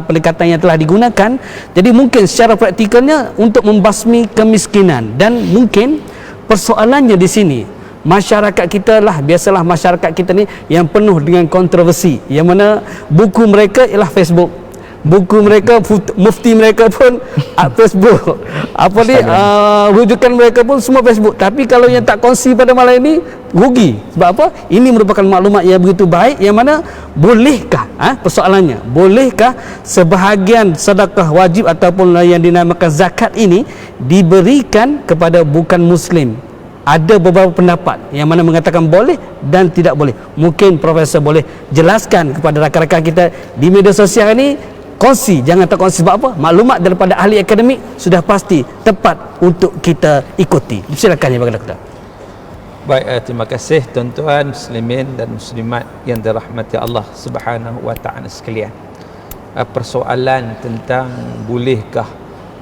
pendekatan yang telah digunakan. Jadi mungkin secara praktikalnya untuk membasmi kemiskinan, dan mungkin persoalannya di sini masyarakat kita lah, biasalah masyarakat kita ni yang penuh dengan kontroversi, yang mana buku mereka ialah Facebook, buku mereka, mufti mereka pun Facebook, apa ni, rujukan mereka pun semua Facebook. Tapi kalau yang tak kongsi pada malam ini rugi. Sebab apa? Ini merupakan maklumat yang begitu baik, yang mana bolehkah, persoalannya, bolehkah sebahagian sedekah wajib ataupun yang dinamakan zakat ini diberikan kepada bukan muslim? Ada beberapa pendapat yang mana mengatakan boleh dan tidak boleh. Mungkin Profesor boleh jelaskan kepada rakan-rakan kita di media sosial ini. Kongsi, jangan tak kongsi. Sebab apa? Maklumat daripada ahli akademik sudah pasti tepat untuk kita ikuti. Silakan ya bagi doktor. Baik, terima kasih tuan-tuan muslimin dan muslimat yang dirahmati Allah Subhanahu wa taala sekalian. Persoalan tentang bolehkah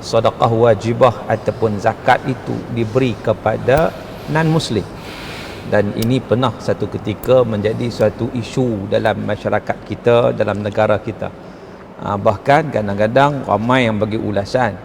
sedekah wajibah ataupun zakat itu diberi kepada non-muslim, dan ini pernah satu ketika menjadi suatu isu dalam masyarakat kita, dalam negara kita. Bahkan kadang-kadang ramai yang bagi ulasan,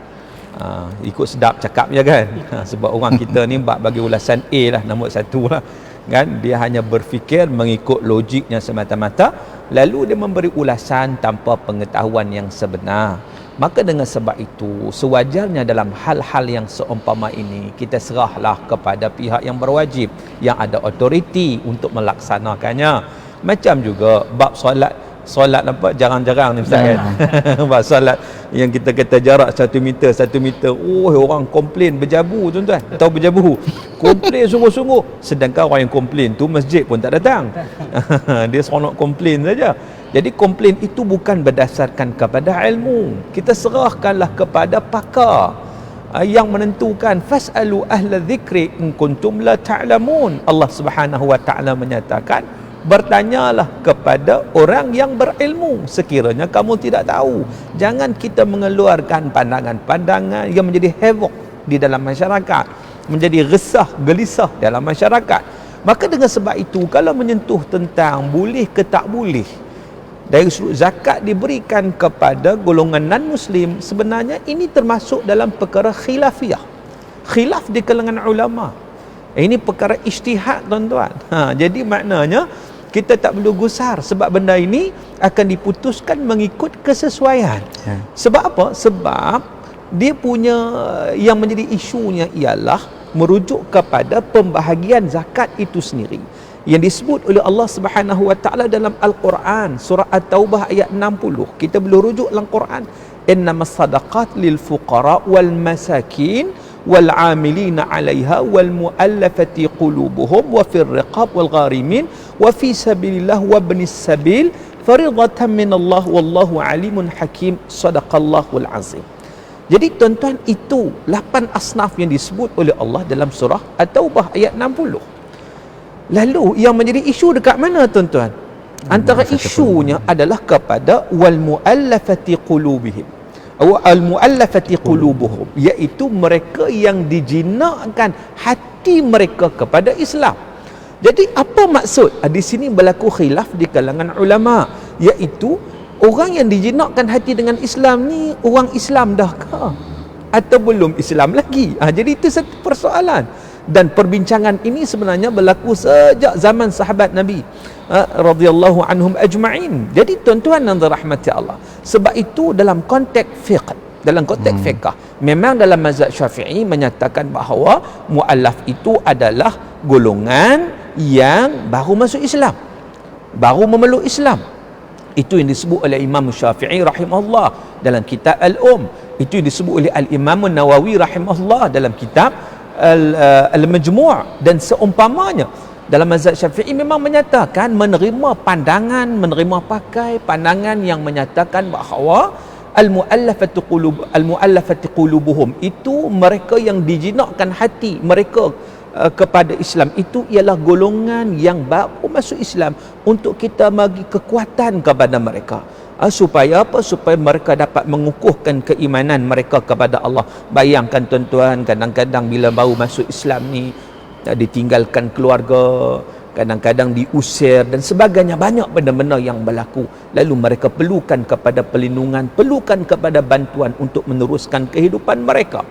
ikut sedap cakap je kan. Sebab orang kita ni bagi ulasan A lah, nombor satu lah kan. Dia hanya berfikir mengikut logiknya semata-mata, lalu dia memberi ulasan tanpa pengetahuan yang sebenar. Maka dengan sebab itu, sewajarnya dalam hal-hal yang seumpama ini, kita serahlah kepada pihak yang berwajib, yang ada otoriti untuk melaksanakannya. Macam juga bab solat apa, jarang-jarang ni Ustaz kan. Bab solat yang kita kata jarak 1 meter. Oh, orang komplain berjabu tuan-tuan. Tahu berjabu? Komplain sungguh-sungguh. Sedangkan orang yang komplain tu masjid pun tak datang. Dia seronok komplain saja. Jadi komplain itu bukan berdasarkan kepada ilmu. Kita serahkanlah kepada pakar yang menentukan. Fas'alu ahla dzikri in kuntum la ta'lamun. Allah Subhanahu wa taala menyatakan, bertanyalah kepada orang yang berilmu sekiranya kamu tidak tahu. Jangan kita mengeluarkan pandangan-pandangan yang menjadi havoc di dalam masyarakat, menjadi resah, gelisah dalam masyarakat. Maka dengan sebab itu, kalau menyentuh tentang boleh ke tak boleh dari sudut zakat diberikan kepada golongan non-muslim, sebenarnya ini termasuk dalam perkara khilafiyah, khilaf di kalangan ulama. Ini perkara ijtihad tuan-tuan. Jadi maknanya kita tak perlu gusar, sebab benda ini akan diputuskan mengikut kesesuaian. Sebab apa? Sebab dia punya yang menjadi isunya ialah merujuk kepada pembahagian zakat itu sendiri yang disebut oleh Allah Subhanahu wa taala dalam Al-Quran, surah At-Taubah ayat 60. Kita boleh rujuk dalam Quran, innamas sadaqat lil fuqara wal masakin wal 'amilina 'alaiha wal mu'allafati qulubuhum wa fir riqab wal gharimin wa fi sabilillah wa ibnis sabil fariidatan minallah wallahu alimun hakim. Sadaqallahul azim. Jadi tuan-tuan, itu 8 asnaf yang disebut oleh Allah dalam surah At-Taubah ayat 60. Lalu yang menjadi isu dekat mana tuan-tuan? Antara isunya adalah kepada wal muallafati qulubihim, al muallafati qulubuhum, iaitu mereka yang dijinakkan hati mereka kepada Islam. Jadi apa maksud? Di sini berlaku khilaf di kalangan ulama, iaitu orang yang dijinakkan hati dengan Islam ni orang Islam dah ke atau belum Islam lagi? Jadi itu satu persoalan. Dan perbincangan ini sebenarnya berlaku sejak zaman sahabat Nabi radhiyallahu anhum ajma'in. Jadi tuan-tuan yang dirahmati Allah, sebab itu dalam konteks fiqh, dalam konteks fiqh, memang dalam mazhab Syafi'i menyatakan bahawa muallaf itu adalah golongan yang baru masuk Islam, baru memeluk Islam. Itu yang disebut oleh Imam Syafi'i rahimahullah dalam kitab Al-Itu yang disebut oleh Al-Imam Nawawi rahimahullah dalam kitab Al-Majmu' dan seumpamanya. Dalam mazhab Syafi'i memang menyatakan menerima pandangan, menerima pakai pandangan yang menyatakan bahawa al-muallafati qulubuhum itu mereka yang dijinakkan hati mereka kepada Islam, itu ialah golongan yang baru masuk Islam, untuk kita bagi kekuatan kepada mereka. supaya apa? Supaya mereka dapat mengukuhkan keimanan mereka kepada Allah. Bayangkan tuan-tuan, kadang-kadang bila baru masuk Islam ni ditinggalkan keluarga, kadang-kadang diusir dan sebagainya, banyak benda-benda yang berlaku. Lalu mereka perlukan kepada perlindungan, perlukan kepada bantuan untuk meneruskan kehidupan mereka.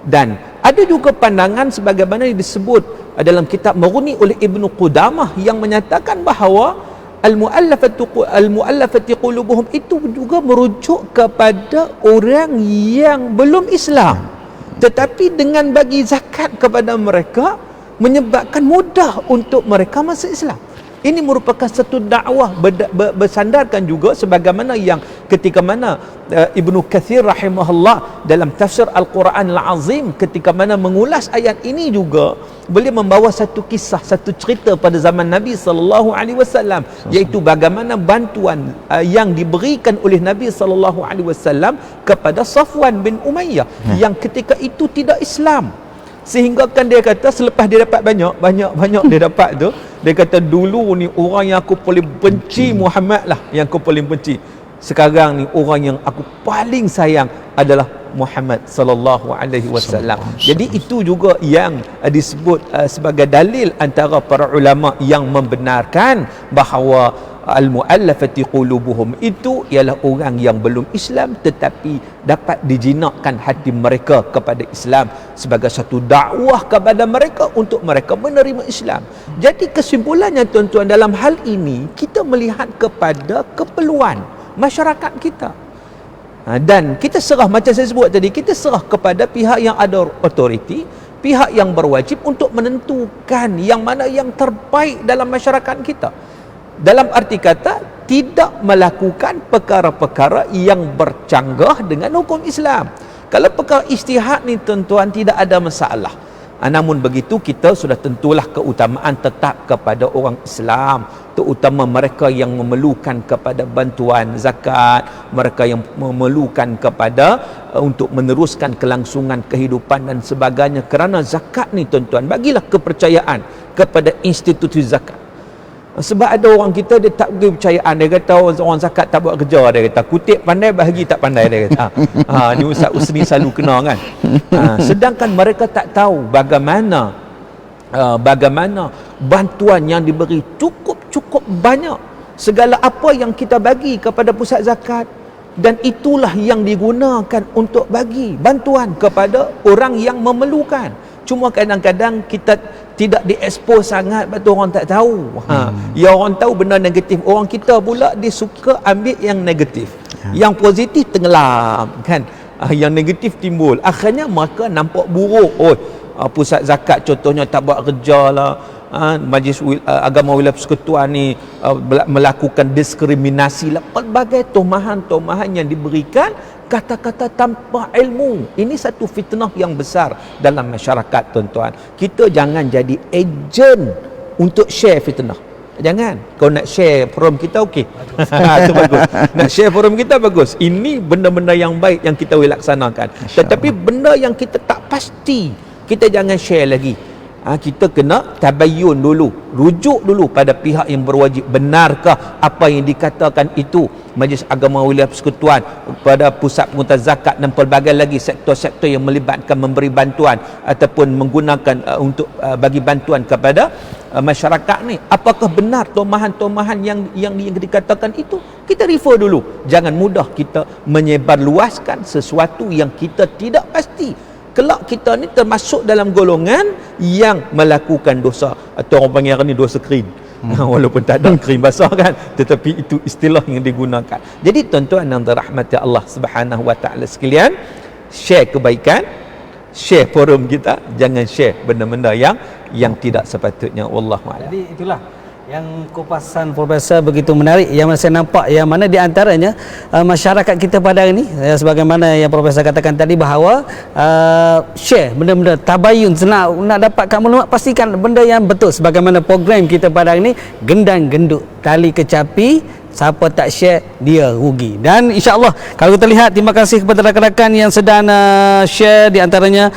Dan ada juga pandangan sebagaimana yang disebut dalam kitab Mughni oleh Ibnu Qudamah yang menyatakan bahawa al-mu'allafati qulubuhum itu juga merujuk kepada orang yang belum Islam, tetapi dengan bagi zakat kepada mereka menyebabkan mudah untuk mereka masuk Islam. Ini merupakan satu dakwah bersandarkan juga sebagaimana yang ketika mana Ibnu Katsir rahimahullah dalam tafsir Al-Quran Al-Azim ketika mana mengulas ayat ini juga beliau membawa satu kisah, satu cerita pada zaman Nabi SAW, iaitu bagaimana bantuan yang diberikan oleh Nabi SAW kepada Safwan bin Umayyah yang ketika itu tidak Islam. Sehingga kan dia kata selepas dia dapat banyak dia dapat tu, dia kata dulu ni orang yang aku paling benci Muhammad lah, yang aku paling benci. Sekarang ni orang yang aku paling sayang adalah Muhammad sallallahu alaihi wasallam. Jadi itu juga yang disebut sebagai dalil antara para ulama yang membenarkan bahawa al-mu'allafati qulubuhum itu ialah orang yang belum Islam tetapi dapat dijinakkan hati mereka kepada Islam sebagai satu dakwah kepada mereka untuk mereka menerima Islam. Jadi kesimpulannya tuan-tuan, dalam hal ini kita melihat kepada keperluan masyarakat kita. Dan kita serah, macam saya sebut tadi, kita serah kepada pihak yang ada autoriti, pihak yang berwajib untuk menentukan yang mana yang terbaik dalam masyarakat kita. Dalam arti kata, tidak melakukan perkara-perkara yang bercanggah dengan hukum Islam. Kalau perkara ijtihad ni tuan-tuan tidak ada masalah. Namun begitu kita sudah tentulah keutamaan tetap kepada orang Islam, terutama mereka yang memerlukan kepada bantuan zakat, mereka yang memerlukan kepada untuk meneruskan kelangsungan kehidupan dan sebagainya. Kerana zakat ni tuan-tuan, bagilah kepercayaan kepada institusi zakat. Sebab ada orang kita dia tak beri percayaan, dia kata orang zakat tak buat kerja, dia kata kutip pandai bahagi tak pandai, dia kata ni Ustaz Usni selalu kena kan. Sedangkan mereka tak tahu bagaimana bantuan yang diberi cukup banyak, segala apa yang kita bagi kepada pusat zakat, dan itulah yang digunakan untuk bagi bantuan kepada orang yang memerlukan. Cuma kadang-kadang kita tidak diekspos sangat, betul orang tak tahu. Ya, orang tahu benda negatif, orang kita pula dia suka ambil yang negatif. Yang positif tenggelam kan. Yang negatif timbul. Akhirnya mereka nampak buruk. Pusat zakat contohnya tak buat kerja lah. Majlis Agama Wilayah Persekutuan ni melakukan diskriminasi lah, pelbagai tomahan-tomahan yang diberikan, kata-kata tanpa ilmu. Ini satu fitnah yang besar dalam masyarakat tuan-tuan. Kita jangan jadi ejen untuk share fitnah. Jangan. Kau nak share forum kita, okey. Itu bagus. Nak share forum kita, bagus. Ini benda-benda yang baik yang kita boleh laksanakan. Tetapi benda yang kita tak pasti, kita jangan share lagi. Kita kena tabayyun dulu, rujuk dulu pada pihak yang berwajib. Benarkah apa yang dikatakan itu Majlis Agama Wilayah Persekutuan, pada pusat pengurusan zakat dan pelbagai lagi sektor-sektor yang melibatkan memberi bantuan ataupun menggunakan untuk bagi bantuan kepada masyarakat ni, apakah benar tomahan-tomahan yang dikatakan itu? Kita refer dulu. Jangan mudah kita menyebarluaskan sesuatu yang kita tidak pasti. Kelak kita ni termasuk dalam golongan yang melakukan dosa, atau orang panggil ni dosa krim. Walaupun tak ada krim basah kan, tetapi itu istilah yang digunakan. Jadi tuan-tuan yang dirahmati Allah Subhanahu wa taala sekalian, share kebaikan, share forum kita, jangan share benda-benda yang tidak sepatutnya. Wallahu a'lam. Jadi itulah yang kupasan Profesor begitu menarik, yang saya nampak yang mana di antaranya masyarakat kita pada hari ini, sebagaimana yang Profesor katakan tadi bahawa share benda-benda tabayun, nak dapatkan maklumat, pastikan benda yang betul, sebagaimana program kita pada hari ini gendang gendut tali kecapi, siapa tak share dia rugi. Dan insya-Allah kalau kita lihat, terima kasih kepada rakan-rakan yang sedang share, di antaranya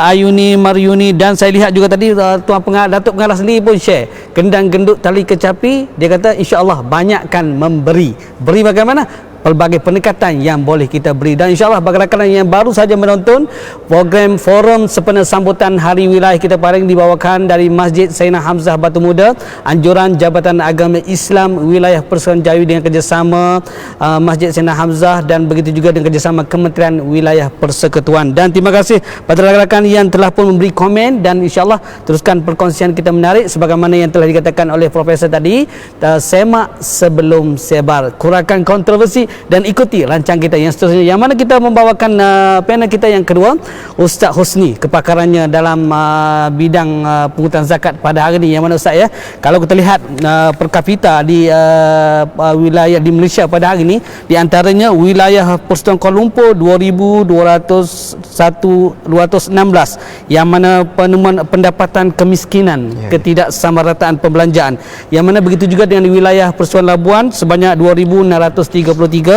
Ayuni, Maryuni, dan saya lihat juga tadi Tuan Pengarah, Datuk Pengarah sendiri pun share gendang gendut tali kecapi. Dia kata insya-Allah banyakkan memberi. Beri bagaimana? Pelbagai pendekatan yang boleh kita beri. Dan insyaAllah bagi rakan yang baru saja menonton program forum sempena sambutan Hari Wilayah kita pada ini dibawakan dari Masjid Sayyidina Hamzah Batu Muda, anjuran Jabatan Agama Islam Wilayah Persekutuan Jawi dengan kerjasama Masjid Sayyidina Hamzah, dan begitu juga dengan kerjasama Kementerian Wilayah Persekutuan. Dan terima kasih pada rakan-rakan yang telah pun memberi komen, dan insyaAllah teruskan perkongsian kita menarik sebagaimana yang telah dikatakan oleh Profesor tadi. Semak sebelum sebar, kurangkan kontroversi dan ikuti rancang kita yang seterusnya, yang mana kita membawakan panel kita yang kedua, Ustaz Husni, kepakarannya dalam bidang pungutan zakat pada hari ini. Yang mana Ustaz, ya, kalau kita lihat per kapita di wilayah di Malaysia pada hari ini, di antaranya wilayah Persekutuan Kuala Lumpur 2,216, yang mana penemuan pendapatan kemiskinan, ketidaksamarataan pembelanjaan, yang mana begitu juga dengan wilayah Persekutuan Labuan sebanyak 2,633,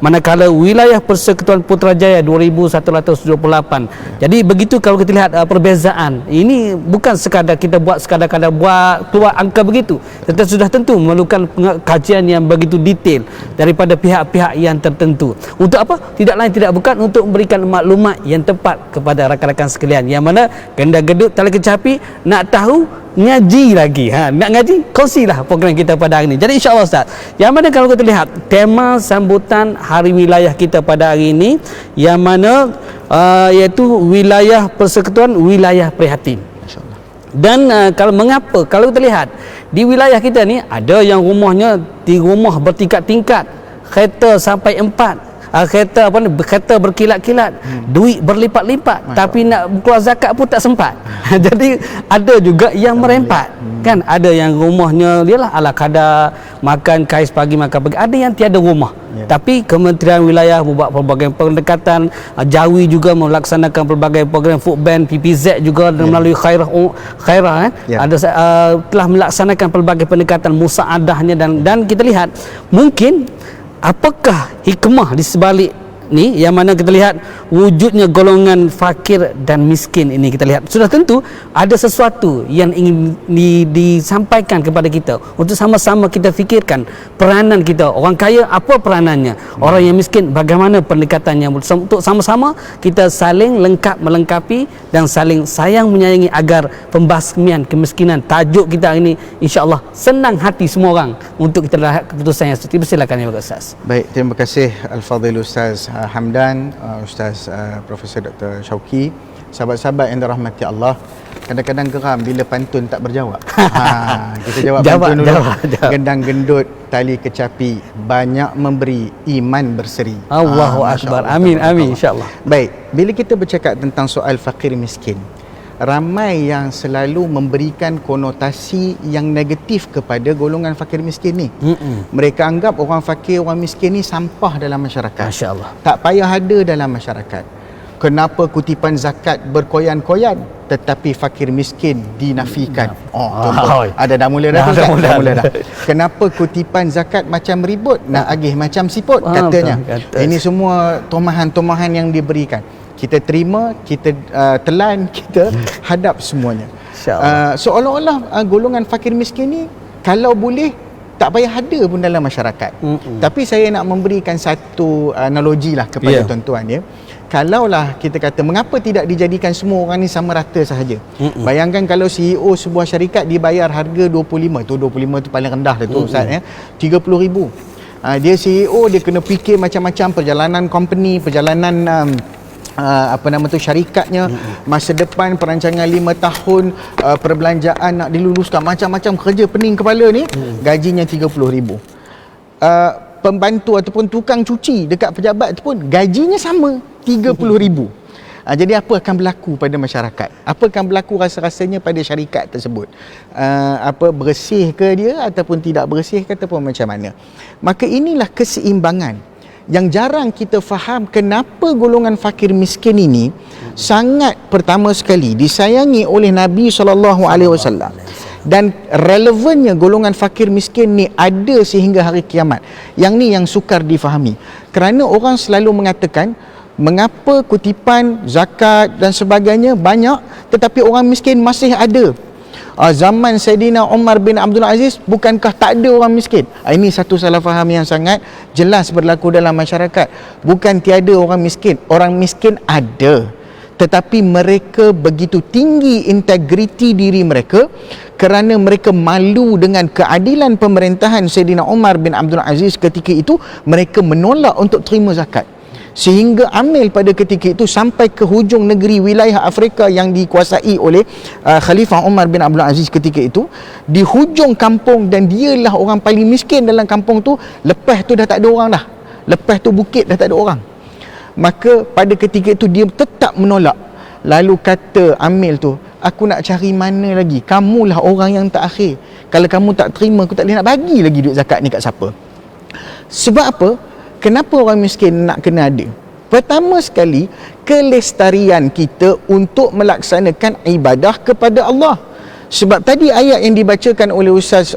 manakala wilayah Persekutuan Putrajaya 2,128. Jadi begitu kalau kita lihat perbezaan ini, bukan sekadar kita buat sekadar-kadar buat keluar angka begitu, tetapi sudah tentu memerlukan kajian yang begitu detail daripada pihak-pihak yang tertentu. Untuk apa? Tidak lain tidak bukan untuk memberikan maklumat yang tepat kepada rakan-rakan sekalian, yang mana gendang gendut tali kecapi nak tahu ngaji lagi, nak ngaji, kongsilah program kita pada hari ini. Jadi insya-Allah Ustaz, yang mana kalau kita lihat tema sambutan Hari Wilayah kita pada hari ini, yang mana iaitu wilayah persekutuan, wilayah prihatin. Dan kalau mengapa, kalau kita lihat di wilayah kita ni ada yang rumahnya di rumah bertingkat-tingkat, kereta sampai 4, kereta kereta berkilat-kilat, duit berlipat-lipat, tapi nak keluar zakat pun tak sempat. Jadi ada juga yang merempat, kan? Ada yang rumahnya dialah ala kadar, makan kais pagi makan pagi. Ada yang tiada rumah, tapi Kementerian Wilayah membuat pelbagai pendekatan. Jawi juga melaksanakan pelbagai program food bank, PPZ juga melalui khairah kan? Ada telah melaksanakan pelbagai pendekatan musaadahnya, dan kita lihat mungkin apakah hikmah di sebalik ni, yang mana kita lihat wujudnya golongan fakir dan miskin ini. Kita lihat sudah tentu ada sesuatu yang ingin disampaikan kepada kita untuk sama-sama kita fikirkan peranan kita. Orang kaya apa peranannya, orang yang miskin bagaimana pendekatannya, untuk sama-sama kita saling lengkap melengkapi dan saling sayang menyayangi agar pembasmian kemiskinan, tajuk kita ini insya-Allah senang hati semua orang untuk kita lihat keputusan yang seperti. Silakan ya Ustaz. Baik, terima kasih Al-Fadhil Ustaz Hamdan, Ustaz Profesor Dr. Syauqi, sahabat-sahabat yang dirahmati Allah. Kadang-kadang geram bila pantun tak berjawab. Kita jawab pantun dulu. Gendang gendut tali kecapi, banyak memberi, iman berseri. Allahu Akbar. Amin amin insya-Allah. Baik, bila kita bercakap tentang soal fakir miskin, ramai yang selalu memberikan konotasi yang negatif kepada golongan fakir miskin ni. Mereka anggap orang fakir, orang miskin ni sampah dalam masyarakat. Masya Allah. Tak payah ada dalam masyarakat. Kenapa kutipan zakat berkoyan-koyan tetapi fakir miskin dinafikan? Contoh. Dah mula dah. Kenapa kutipan zakat macam ribut, nak agih macam siput, katanya. Ini semua tomahan-tomahan yang diberikan. Kita terima, kita telan, kita hadap semuanya. Seolah-olah golongan fakir miskin ni kalau boleh tak payah ada pun dalam masyarakat. Tapi saya nak memberikan satu analogi lah kepada tuan-tuan ya. Kalaulah kita kata mengapa tidak dijadikan semua orang ni sama rata sahaja. Bayangkan kalau CEO sebuah syarikat dibayar harga 25 tu paling rendah dah tu Ustaz ya. 30,000. Dia CEO, dia kena fikir macam-macam perjalanan company, perjalanan syarikatnya, masa depan, perancangan 5 tahun, perbelanjaan nak diluluskan, macam-macam kerja pening kepala ni, gajinya 30,000. Pembantu ataupun tukang cuci dekat pejabat tu pun gajinya sama, 30,000. Jadi apa akan berlaku pada masyarakat? Apa akan berlaku rasa-rasanya pada syarikat tersebut? Bersih ke dia ataupun tidak bersih ke ataupun macam mana? Maka inilah keseimbangan yang jarang kita faham, kenapa golongan fakir miskin ini sangat pertama sekali disayangi oleh Nabi SAW. Dan relevannya golongan fakir miskin ni ada sehingga hari kiamat. Yang ni yang sukar difahami. Kerana orang selalu mengatakan, mengapa kutipan zakat dan sebagainya banyak tetapi orang miskin masih ada? Zaman Saidina Umar bin Abdul Aziz, bukankah tak ada orang miskin? Ini satu salah faham yang sangat jelas berlaku dalam masyarakat. Bukan tiada orang miskin ada. Tetapi mereka begitu tinggi integriti diri mereka kerana mereka malu dengan keadilan pemerintahan Saidina Umar bin Abdul Aziz ketika itu, mereka menolak untuk terima zakat. Sehingga amil pada ketika itu sampai ke hujung negeri wilayah Afrika yang dikuasai oleh Khalifah Umar bin Abdul Aziz ketika itu, di hujung kampung, dan dialah orang paling miskin dalam kampung tu. Lepas tu dah tak ada orang dah. Lepas tu bukit dah tak ada orang. Maka pada ketika itu dia tetap menolak. Lalu kata amil tu, aku nak cari mana lagi? Kamulah orang yang terakhir. Kalau kamu tak terima, aku tak boleh nak bagi lagi duit zakat ni kat siapa. Sebab apa? Kenapa orang miskin nak kena ada? Pertama sekali, kelestarian kita untuk melaksanakan ibadah kepada Allah. Sebab tadi ayat yang dibacakan oleh Ustaz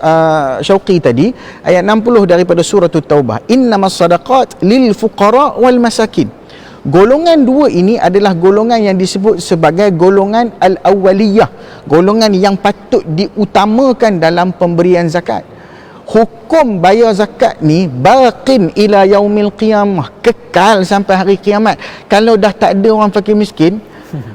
Syauqi tadi, ayat 60 daripada surah At-Taubah, innamas sadaqat lil fuqara wal masakin. Golongan dua ini adalah golongan yang disebut sebagai golongan al-awwaliyah, golongan yang patut diutamakan dalam pemberian zakat. Hukum bayar zakat ni baqin ila yaumil qiyamah, kekal sampai hari kiamat. Kalau dah tak ada orang fakir miskin,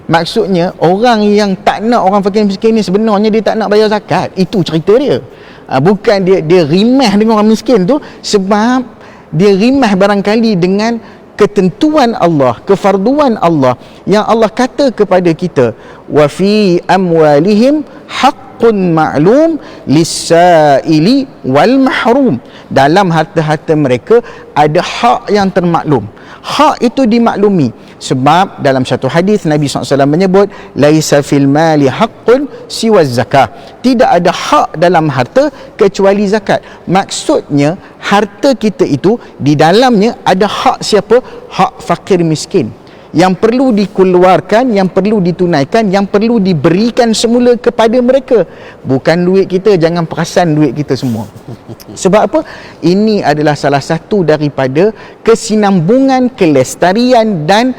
maksudnya orang yang tak nak orang fakir miskin ni sebenarnya dia tak nak bayar zakat. Itu cerita dia. Bukan dia rimah dengan orang miskin tu sebab dia rimah barangkali dengan ketentuan Allah, kefarduan Allah yang Allah kata kepada kita, wa fi amwalihim haqqun ma'lum lis-sa'ili wal mahrum. Dalam harta-harta mereka ada hak yang termaklum. Hak itu dimaklumi sebab dalam satu hadis Nabi SAW menyebut, laisa fil mali haqqun siwa zakah. Tidak ada hak dalam harta kecuali zakat. Maksudnya harta kita itu di dalamnya ada hak siapa? Hak fakir miskin yang perlu dikeluarkan, yang perlu ditunaikan, yang perlu diberikan semula kepada mereka. Bukan duit kita, jangan perasan duit kita semua. Sebab apa? Ini adalah salah satu daripada kesinambungan, kelestarian dan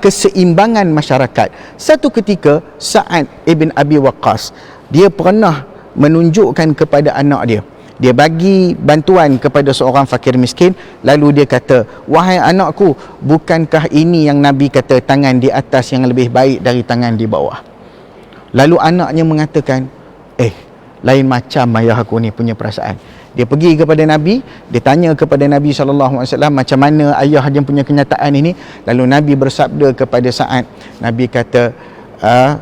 keseimbangan masyarakat. Satu ketika Sa'ad ibn Abi Waqqas, dia pernah menunjukkan kepada anak dia, dia bagi bantuan kepada seorang fakir miskin. Lalu dia kata, wahai anakku, bukankah ini yang Nabi kata tangan di atas yang lebih baik dari tangan di bawah? Lalu anaknya mengatakan, lain macam ayah aku ni punya perasaan. Dia pergi kepada Nabi, dia tanya kepada Nabi SAW, macam mana ayah dia punya kenyataan ini. Lalu Nabi bersabda kepada Sa'ad, Nabi kata,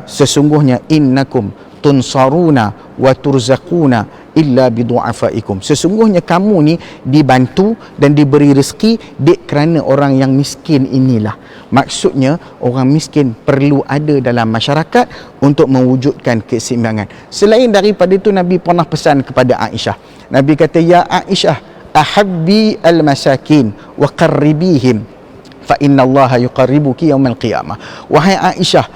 sesungguhnya innakum tunsaruna wa turzaquna illa bidu'afaikum. Sesungguhnya kamu ni dibantu dan diberi rezeki kerana orang yang miskin inilah. Maksudnya orang miskin perlu ada dalam masyarakat untuk mewujudkan keseimbangan. Selain daripada itu, Nabi pernah pesan kepada Aisyah. Nabi kata, ya Aisyah, ahabbi al-masakin wa qarribihim fa innallaha yuqarribuki yaumal qiyamah. Wahai Aisyah,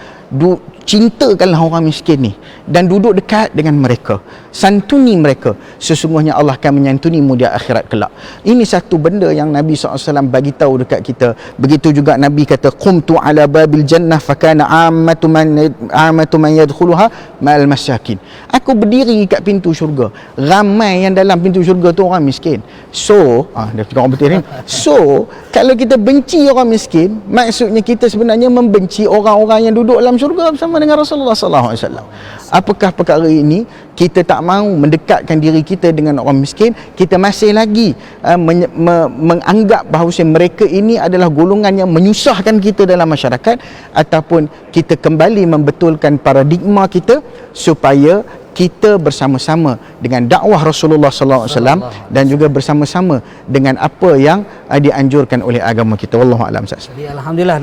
cintakanlah orang miskin ni dan duduk dekat dengan mereka, santuni mereka, sesungguhnya Allah akan menyantunimu di akhirat kelak. Ini satu benda yang Nabi SAW bagi tahu dekat kita. Begitu juga Nabi kata, qumtu ala babil jannah fakana ammatu man yadkhuluha ma'al masakin. Aku berdiri kat pintu syurga, ramai yang dalam pintu syurga tu orang miskin. So dia cakap orang betul ni. So kalau kita benci orang miskin, maksudnya kita sebenarnya membenci orang-orang yang duduk dalam syurga bersama dengan Rasulullah SAW. Apakah perkara ini? Kita tak mahu mendekatkan diri kita dengan orang miskin. Kita masih lagi menganggap bahawa mereka ini adalah golongan yang menyusahkan kita dalam masyarakat, ataupun kita kembali membetulkan paradigma kita supaya kita bersama-sama dengan dakwah Rasulullah SAW dan juga bersama-sama dengan apa yang dianjurkan oleh agama kita. Wallahu a'lam. Jadi alhamdulillah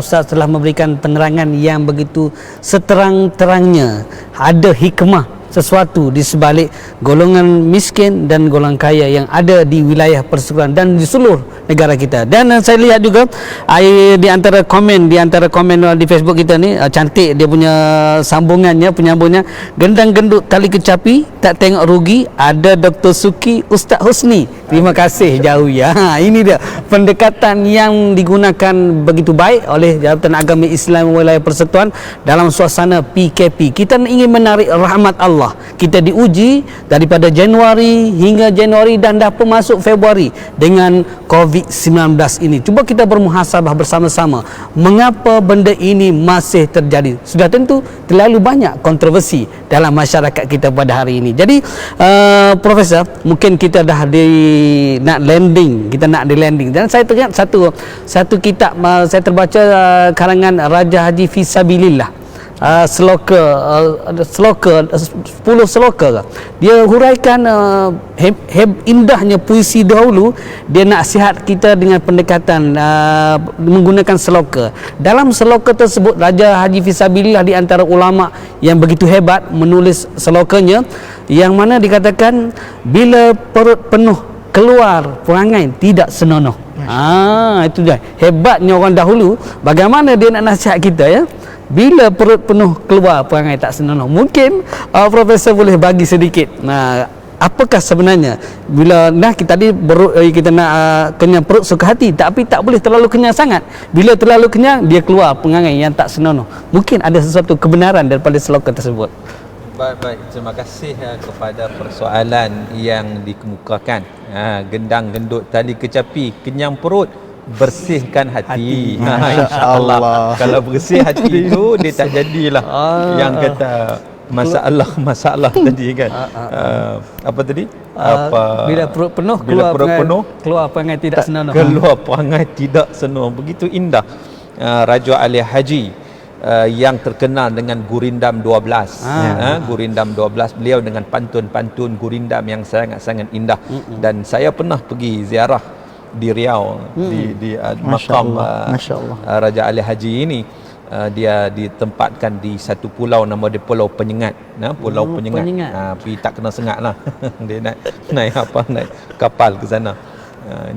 Ustaz telah memberikan penerangan yang begitu seterang-terangnya. Ada hikmah sesuatu di sebalik golongan miskin dan golongan kaya yang ada di wilayah persekutuan dan di seluruh negara kita. Dan saya lihat juga di antara komen di Facebook kita ni, cantik dia punya sambungannya, penyambungnya, gendang gendut tali kecapi tak tengok rugi, ada Dr. Suki Ustaz Husni. Terima kasih jauh ya. Ini dia pendekatan yang digunakan begitu baik oleh Jabatan Agama Islam Wilayah Persekutuan dalam suasana PKP. Kita ingin menarik rahmat Allah. Kita diuji daripada Januari hingga Januari dan dah pun masuk Februari dengan COVID-19 ini. Cuba kita bermuhasabah bersama-sama. Mengapa benda ini masih terjadi? Sudah tentu terlalu banyak kontroversi dalam masyarakat kita pada hari ini. Jadi Profesor, mungkin kita dah nak landing. Dan saya teringat satu kitab saya terbaca karangan Raja Haji Fisabilillah, seloka 10 seloka. Dia huraikan indahnya puisi dahulu. Dia nasihat kita dengan pendekatan menggunakan seloka. Dalam seloka tersebut, Raja Haji Fisabilillah di antara ulama yang begitu hebat menulis selokanya, yang mana dikatakan bila perut penuh keluar perangai tidak senonoh. Itu dia hebatnya orang dahulu, bagaimana dia nak nasihat kita ya. Bila perut penuh keluar perangai tak senonoh. Mungkin Profesor boleh bagi sedikit apakah sebenarnya bila kita tadi kita nak kenyang perut suka hati, tapi tak boleh terlalu kenyang sangat. Bila terlalu kenyang dia keluar perangai yang tak senonoh. Mungkin ada sesuatu kebenaran daripada selokan tersebut. Baik, terima kasih kepada persoalan yang dikemukakan. Gendang gendut tali kecapi, kenyang perut, bersihkan hati. InsyaAllah kalau bersih hati itu dia tak jadilah yang kata masalah tadi kan. Apa tadi? Bila perut penuh keluar perangai tidak senonoh. Keluar perangai tidak senonoh. Begitu indah. Raja Ali Haji yang terkenal dengan Gurindam 12. Gurindam 12, beliau dengan pantun-pantun Gurindam yang sangat-sangat indah. Dan saya pernah pergi ziarah di Riau, di makam Raja Ali Haji ini. Dia ditempatkan di satu pulau, nama dia Pulau Penyengat. Pulau Penyengat. Pergi tak kena sengat lah. Dia naik kapal ke sana.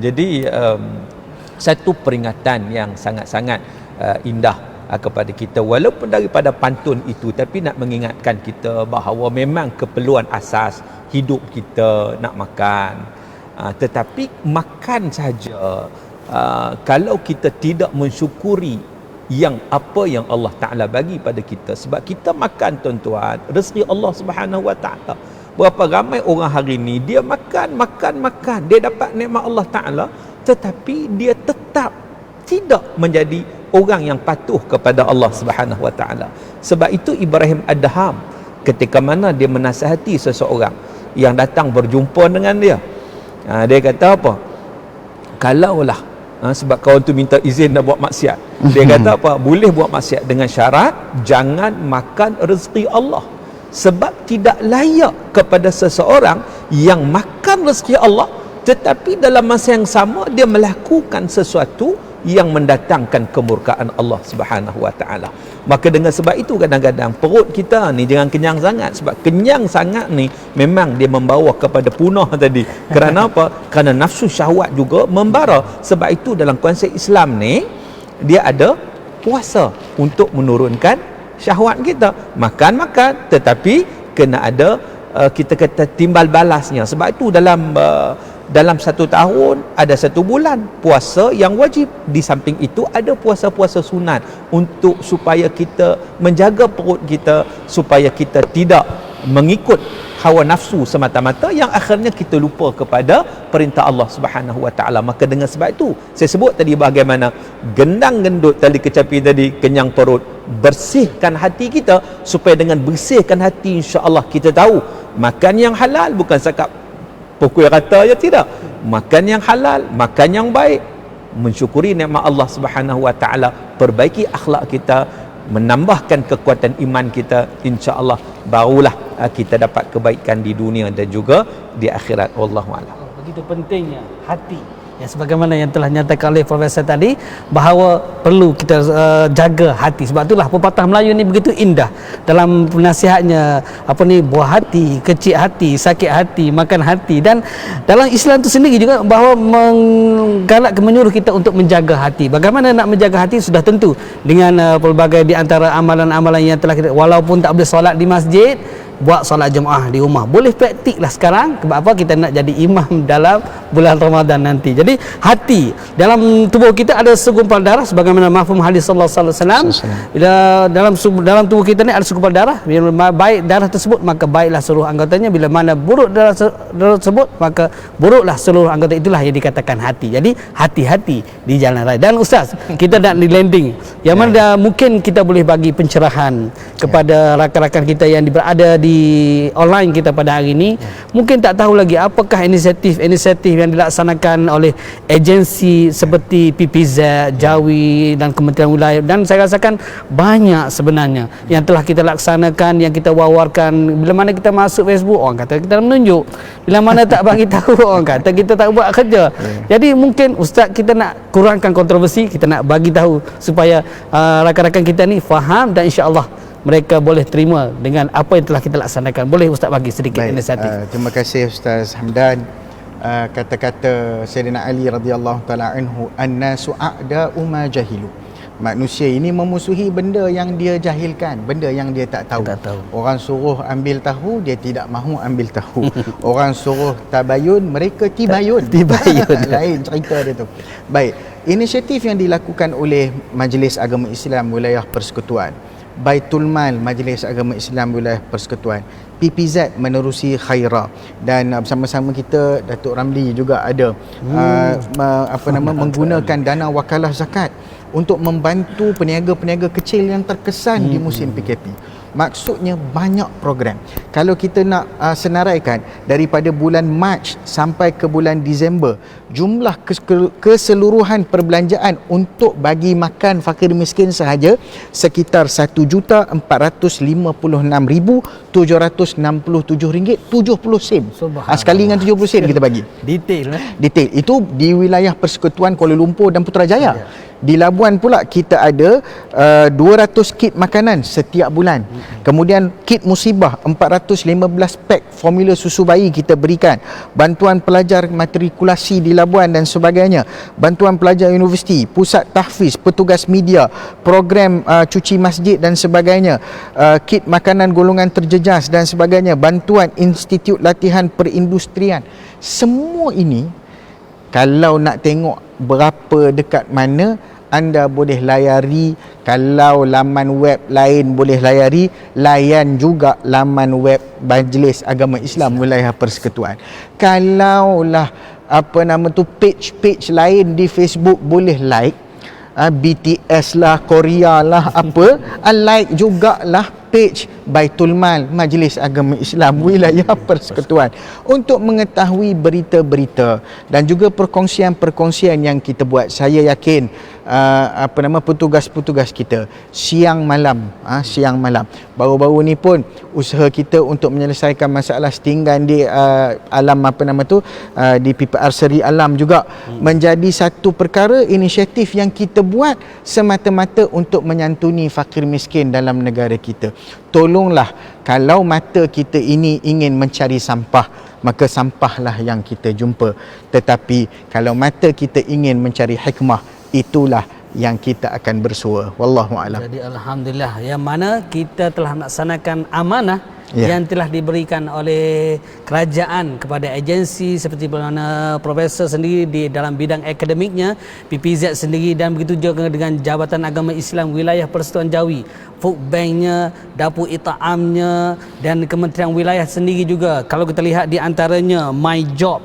Jadi satu peringatan yang sangat-sangat indah kepada kita, walaupun daripada pantun itu, tapi nak mengingatkan kita bahawa memang keperluan asas hidup kita nak makan. Tetapi makan saja, kalau kita tidak mensyukuri apa yang Allah Ta'ala bagi pada kita, sebab kita makan tuan-tuan, rezeki Allah Subhanahu Wa Ta'ala. Berapa ramai orang hari ni dia makan, dia dapat nikmat Allah Ta'ala, tetapi dia tetap tidak menjadi orang yang patuh kepada Allah Subhanahu Wa Ta'ala. Sebab itu Ibrahim Adham ketika mana dia menasihati seseorang yang datang berjumpa dengan dia, dia kata apa? Kalaulah sebab kawan tu minta izin nak buat maksiat, dia kata apa? Boleh buat maksiat dengan syarat jangan makan rezeki Allah. Sebab tidak layak kepada seseorang yang makan rezeki Allah tetapi dalam masa yang sama dia melakukan sesuatu yang mendatangkan kemurkaan Allah Subhanahu Wa Ta'ala. Maka dengan sebab itu kadang-kadang perut kita ni jangan kenyang sangat, sebab kenyang sangat ni memang dia membawa kepada punah tadi. Kerana apa? Kerana nafsu syahwat juga membara. Sebab itu dalam konsep Islam ni dia ada puasa untuk menurunkan syahwat kita. Makan tetapi kena ada kita kata timbal balasnya. Sebab itu dalam 1 tahun ada 1 bulan puasa yang wajib. Di samping itu ada puasa-puasa sunat untuk supaya kita menjaga perut kita, supaya kita tidak mengikut hawa nafsu semata-mata yang akhirnya kita lupa kepada perintah Allah Subhanahu Wa Ta'ala. Maka dengan sebab itu saya sebut tadi bagaimana gendang gendut tali kecapi tadi, kenyang perut, bersihkan hati kita, supaya dengan bersihkan hati insya-Allah kita tahu makan yang halal bukan sekadar pukul rata je, tidak. Makan yang halal, makan yang baik, mensyukuri nikmat Allah Subhanahu Wa Ta'ala, perbaiki akhlak kita, menambahkan kekuatan iman kita, insya-Allah barulah kita dapat kebaikan di dunia dan juga di akhirat. Wallahu a'lam. Begitu pentingnya hati Ya, sebagaimana yang telah nyatakan oleh Profesor tadi, bahawa perlu kita jaga hati. Sebab itulah pepatah Melayu ni begitu indah dalam nasihatnya, buah hati, kecil hati, sakit hati, makan hati. Dan dalam Islam itu sendiri juga bahawa menggalak menyuruh kita untuk menjaga hati. Bagaimana nak menjaga hati? Sudah tentu dengan pelbagai di antara amalan-amalan yang telah kita, walaupun tak boleh solat di masjid, buat solat jemaah di rumah. Boleh praktiklah sekarang. Sebab apa? Kita nak jadi imam dalam bulan Ramadan nanti. Jadi hati, dalam tubuh kita ada segumpal darah sebagaimana mafhum hadis sallallahu alaihi wasallam. Bila dalam tubuh kita ni ada segumpal darah, bila baik darah tersebut maka baiklah seluruh anggotanya, bila mana buruk darah tersebut maka buruklah seluruh anggota. Itulah yang dikatakan hati. Jadi hati-hati di jalan raya. Dan Ustaz, kita nak di landing yang mana mungkin kita boleh bagi pencerahan kepada rakan-rakan kita yang berada di online kita pada hari ini, mungkin tak tahu lagi apakah inisiatif yang dilaksanakan oleh agensi seperti PPZ, Jawi dan Kementerian Wilayah, dan saya rasakan banyak sebenarnya yang telah kita laksanakan, yang kita wawarkan. Bila mana kita masuk Facebook, orang kata kita menunjuk, bila mana tak bagi tahu, orang kata kita tak buat kerja. Jadi mungkin Ustaz, kita nak kurangkan kontroversi, kita nak bagi tahu supaya rakan-rakan kita ni faham dan insya-Allah mereka boleh terima dengan apa yang telah kita laksanakan. Boleh Ustaz bagi sedikit inisiatif? Terima kasih Ustaz Hamdan. Kata-kata Sayyidina Ali radhiyallahu taala anhu, an-nasu a'da'u ma jahilu. Manusia ini memusuhi benda yang dia jahilkan, benda yang dia tak tahu. Orang suruh ambil tahu, dia tidak mahu ambil tahu. Orang suruh tabayun, mereka tibayun. Lain cerita dia tu. Baik, inisiatif yang dilakukan oleh Majlis Agama Islam Wilayah Persekutuan, Baitul Mal Majlis Agama Islam Wilayah Persekutuan, PPZ menerusi Khairah, dan bersama-sama kita Datuk Ramli juga ada menggunakan dana wakalah zakat untuk membantu peniaga-peniaga kecil yang terkesan di musim PKP. Maksudnya banyak program. Kalau kita nak senaraikan daripada bulan Mac sampai ke bulan Disember, jumlah keseluruhan perbelanjaan untuk bagi makan fakir miskin sahaja sekitar RM1,456,767.70 sekali dengan 70 sen kita bagi. Detail. Itu di wilayah Persekutuan Kuala Lumpur dan Putrajaya. Di Labuan pula kita ada 200 kit makanan setiap bulan. Kemudian kit musibah 415 pack formula susu bayi kita berikan. Bantuan pelajar matrikulasi di Labuan dan sebagainya. Bantuan pelajar universiti, pusat tahfiz, petugas media, program cuci masjid dan sebagainya. Kit makanan golongan terjejas dan sebagainya. Bantuan institut latihan perindustrian. Semua ini kalau nak tengok berapa dekat mana, anda boleh layari. Kalau laman web lain boleh layari, layan juga laman web Majlis Agama Islam Wilayah Persekutuan. Kalaulah page lain di Facebook boleh like, BTS lah, Korea lah, like jugalah page Baitul Mal Majlis Agama Islam Wilayah Persekutuan untuk mengetahui berita-berita dan juga perkongsian-perkongsian yang kita buat. Saya yakin petugas-petugas kita siang malam baru-baru ni pun usaha kita untuk menyelesaikan masalah setinggan di alam di PPR Seri Alam juga menjadi satu perkara inisiatif yang kita buat semata-mata untuk menyantuni fakir miskin dalam negara kita. Tolonglah, kalau mata kita ini ingin mencari sampah, maka sampahlah yang kita jumpa. Tetapi kalau mata kita ingin mencari hikmah, itulah yang kita akan bersua. Wallahu a'lam. Jadi alhamdulillah, yang mana kita telah melaksanakan amanah yang telah diberikan oleh kerajaan kepada agensi seperti mana Profesor sendiri di dalam bidang akademiknya, PPZ sendiri, dan begitu juga dengan Jabatan Agama Islam Wilayah Persekutuan Jawi, Food Banknya, Dapur Ita'amnya, dan Kementerian Wilayah sendiri juga. Kalau kita lihat di antaranya My Job,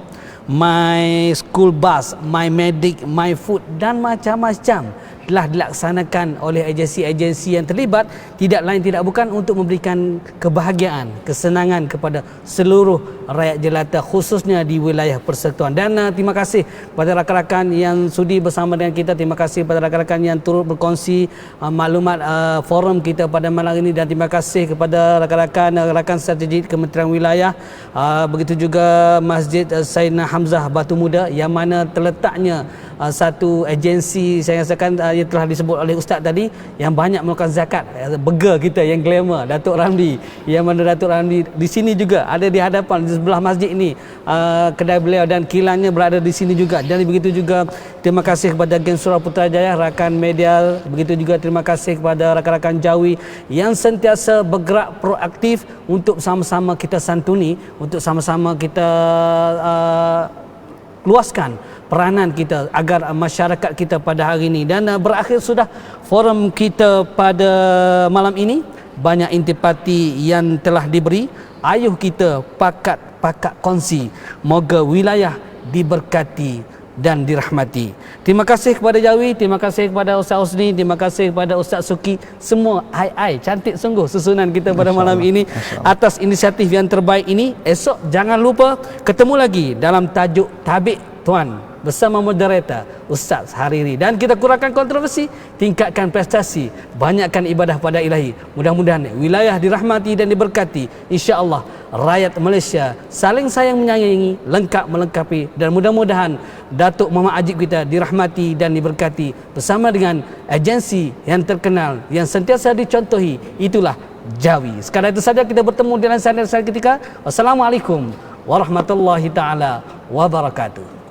My School Bus, My Medic, My Food dan macam-macam. telah dilaksanakan oleh agensi-agensi yang terlibat, tidak lain tidak bukan untuk memberikan kebahagiaan, kesenangan kepada seluruh rakyat jelata, khususnya di wilayah persekutuan. Dan terima kasih kepada rakan-rakan yang sudi bersama dengan kita. Terima kasih kepada rakan-rakan yang turut berkongsi maklumat forum kita pada malam ini, dan terima kasih kepada rakan-rakan strategik Kementerian Wilayah, begitu juga Masjid Sayyidina Hamzah Batu Muda, yang mana terletaknya satu agensi saya rasakan yang telah disebut oleh Ustaz tadi, yang banyak melakukan zakat, burger kita yang glamour, Datuk Ramli, yang mana Datuk Ramli di sini juga ada di hadapan, di sebelah masjid ini kedai beliau, dan kilangnya berada di sini juga. Dan begitu juga terima kasih kepada Geng Surau Putrajaya, rakan media, begitu juga terima kasih kepada rakan-rakan Jawi yang sentiasa bergerak proaktif untuk sama-sama kita santuni, untuk sama-sama kita luaskan peranan kita agar masyarakat kita pada hari ini. Dan berakhir sudah forum kita pada malam ini. Banyak intipati yang telah diberi. Ayuh kita pakat kongsi, moga wilayah diberkati dan dirahmati. Terima kasih kepada Jawi, terima kasih kepada Ustaz Husni, terima kasih kepada Ustaz Suki. Semua ai cantik sungguh susunan kita pada malam ini atas inisiatif yang terbaik ini. Esok jangan lupa ketemu lagi dalam tajuk Tabik Tuan bersama moderator Ustaz Hariri. Dan kita kurangkan kontroversi, tingkatkan prestasi, banyakkan ibadah pada ilahi. Mudah-mudahan wilayah dirahmati dan diberkati. InsyaAllah rakyat Malaysia saling sayang menyayangi, lengkap melengkapi, dan mudah-mudahan Datuk Muhammad Ajib kita dirahmati dan diberkati bersama dengan agensi yang terkenal yang sentiasa dicontohi, itulah Jawi. Sekadar itu saja, kita bertemu di lain saat ketika. Wassalamualaikum warahmatullahi taala wabarakatuh.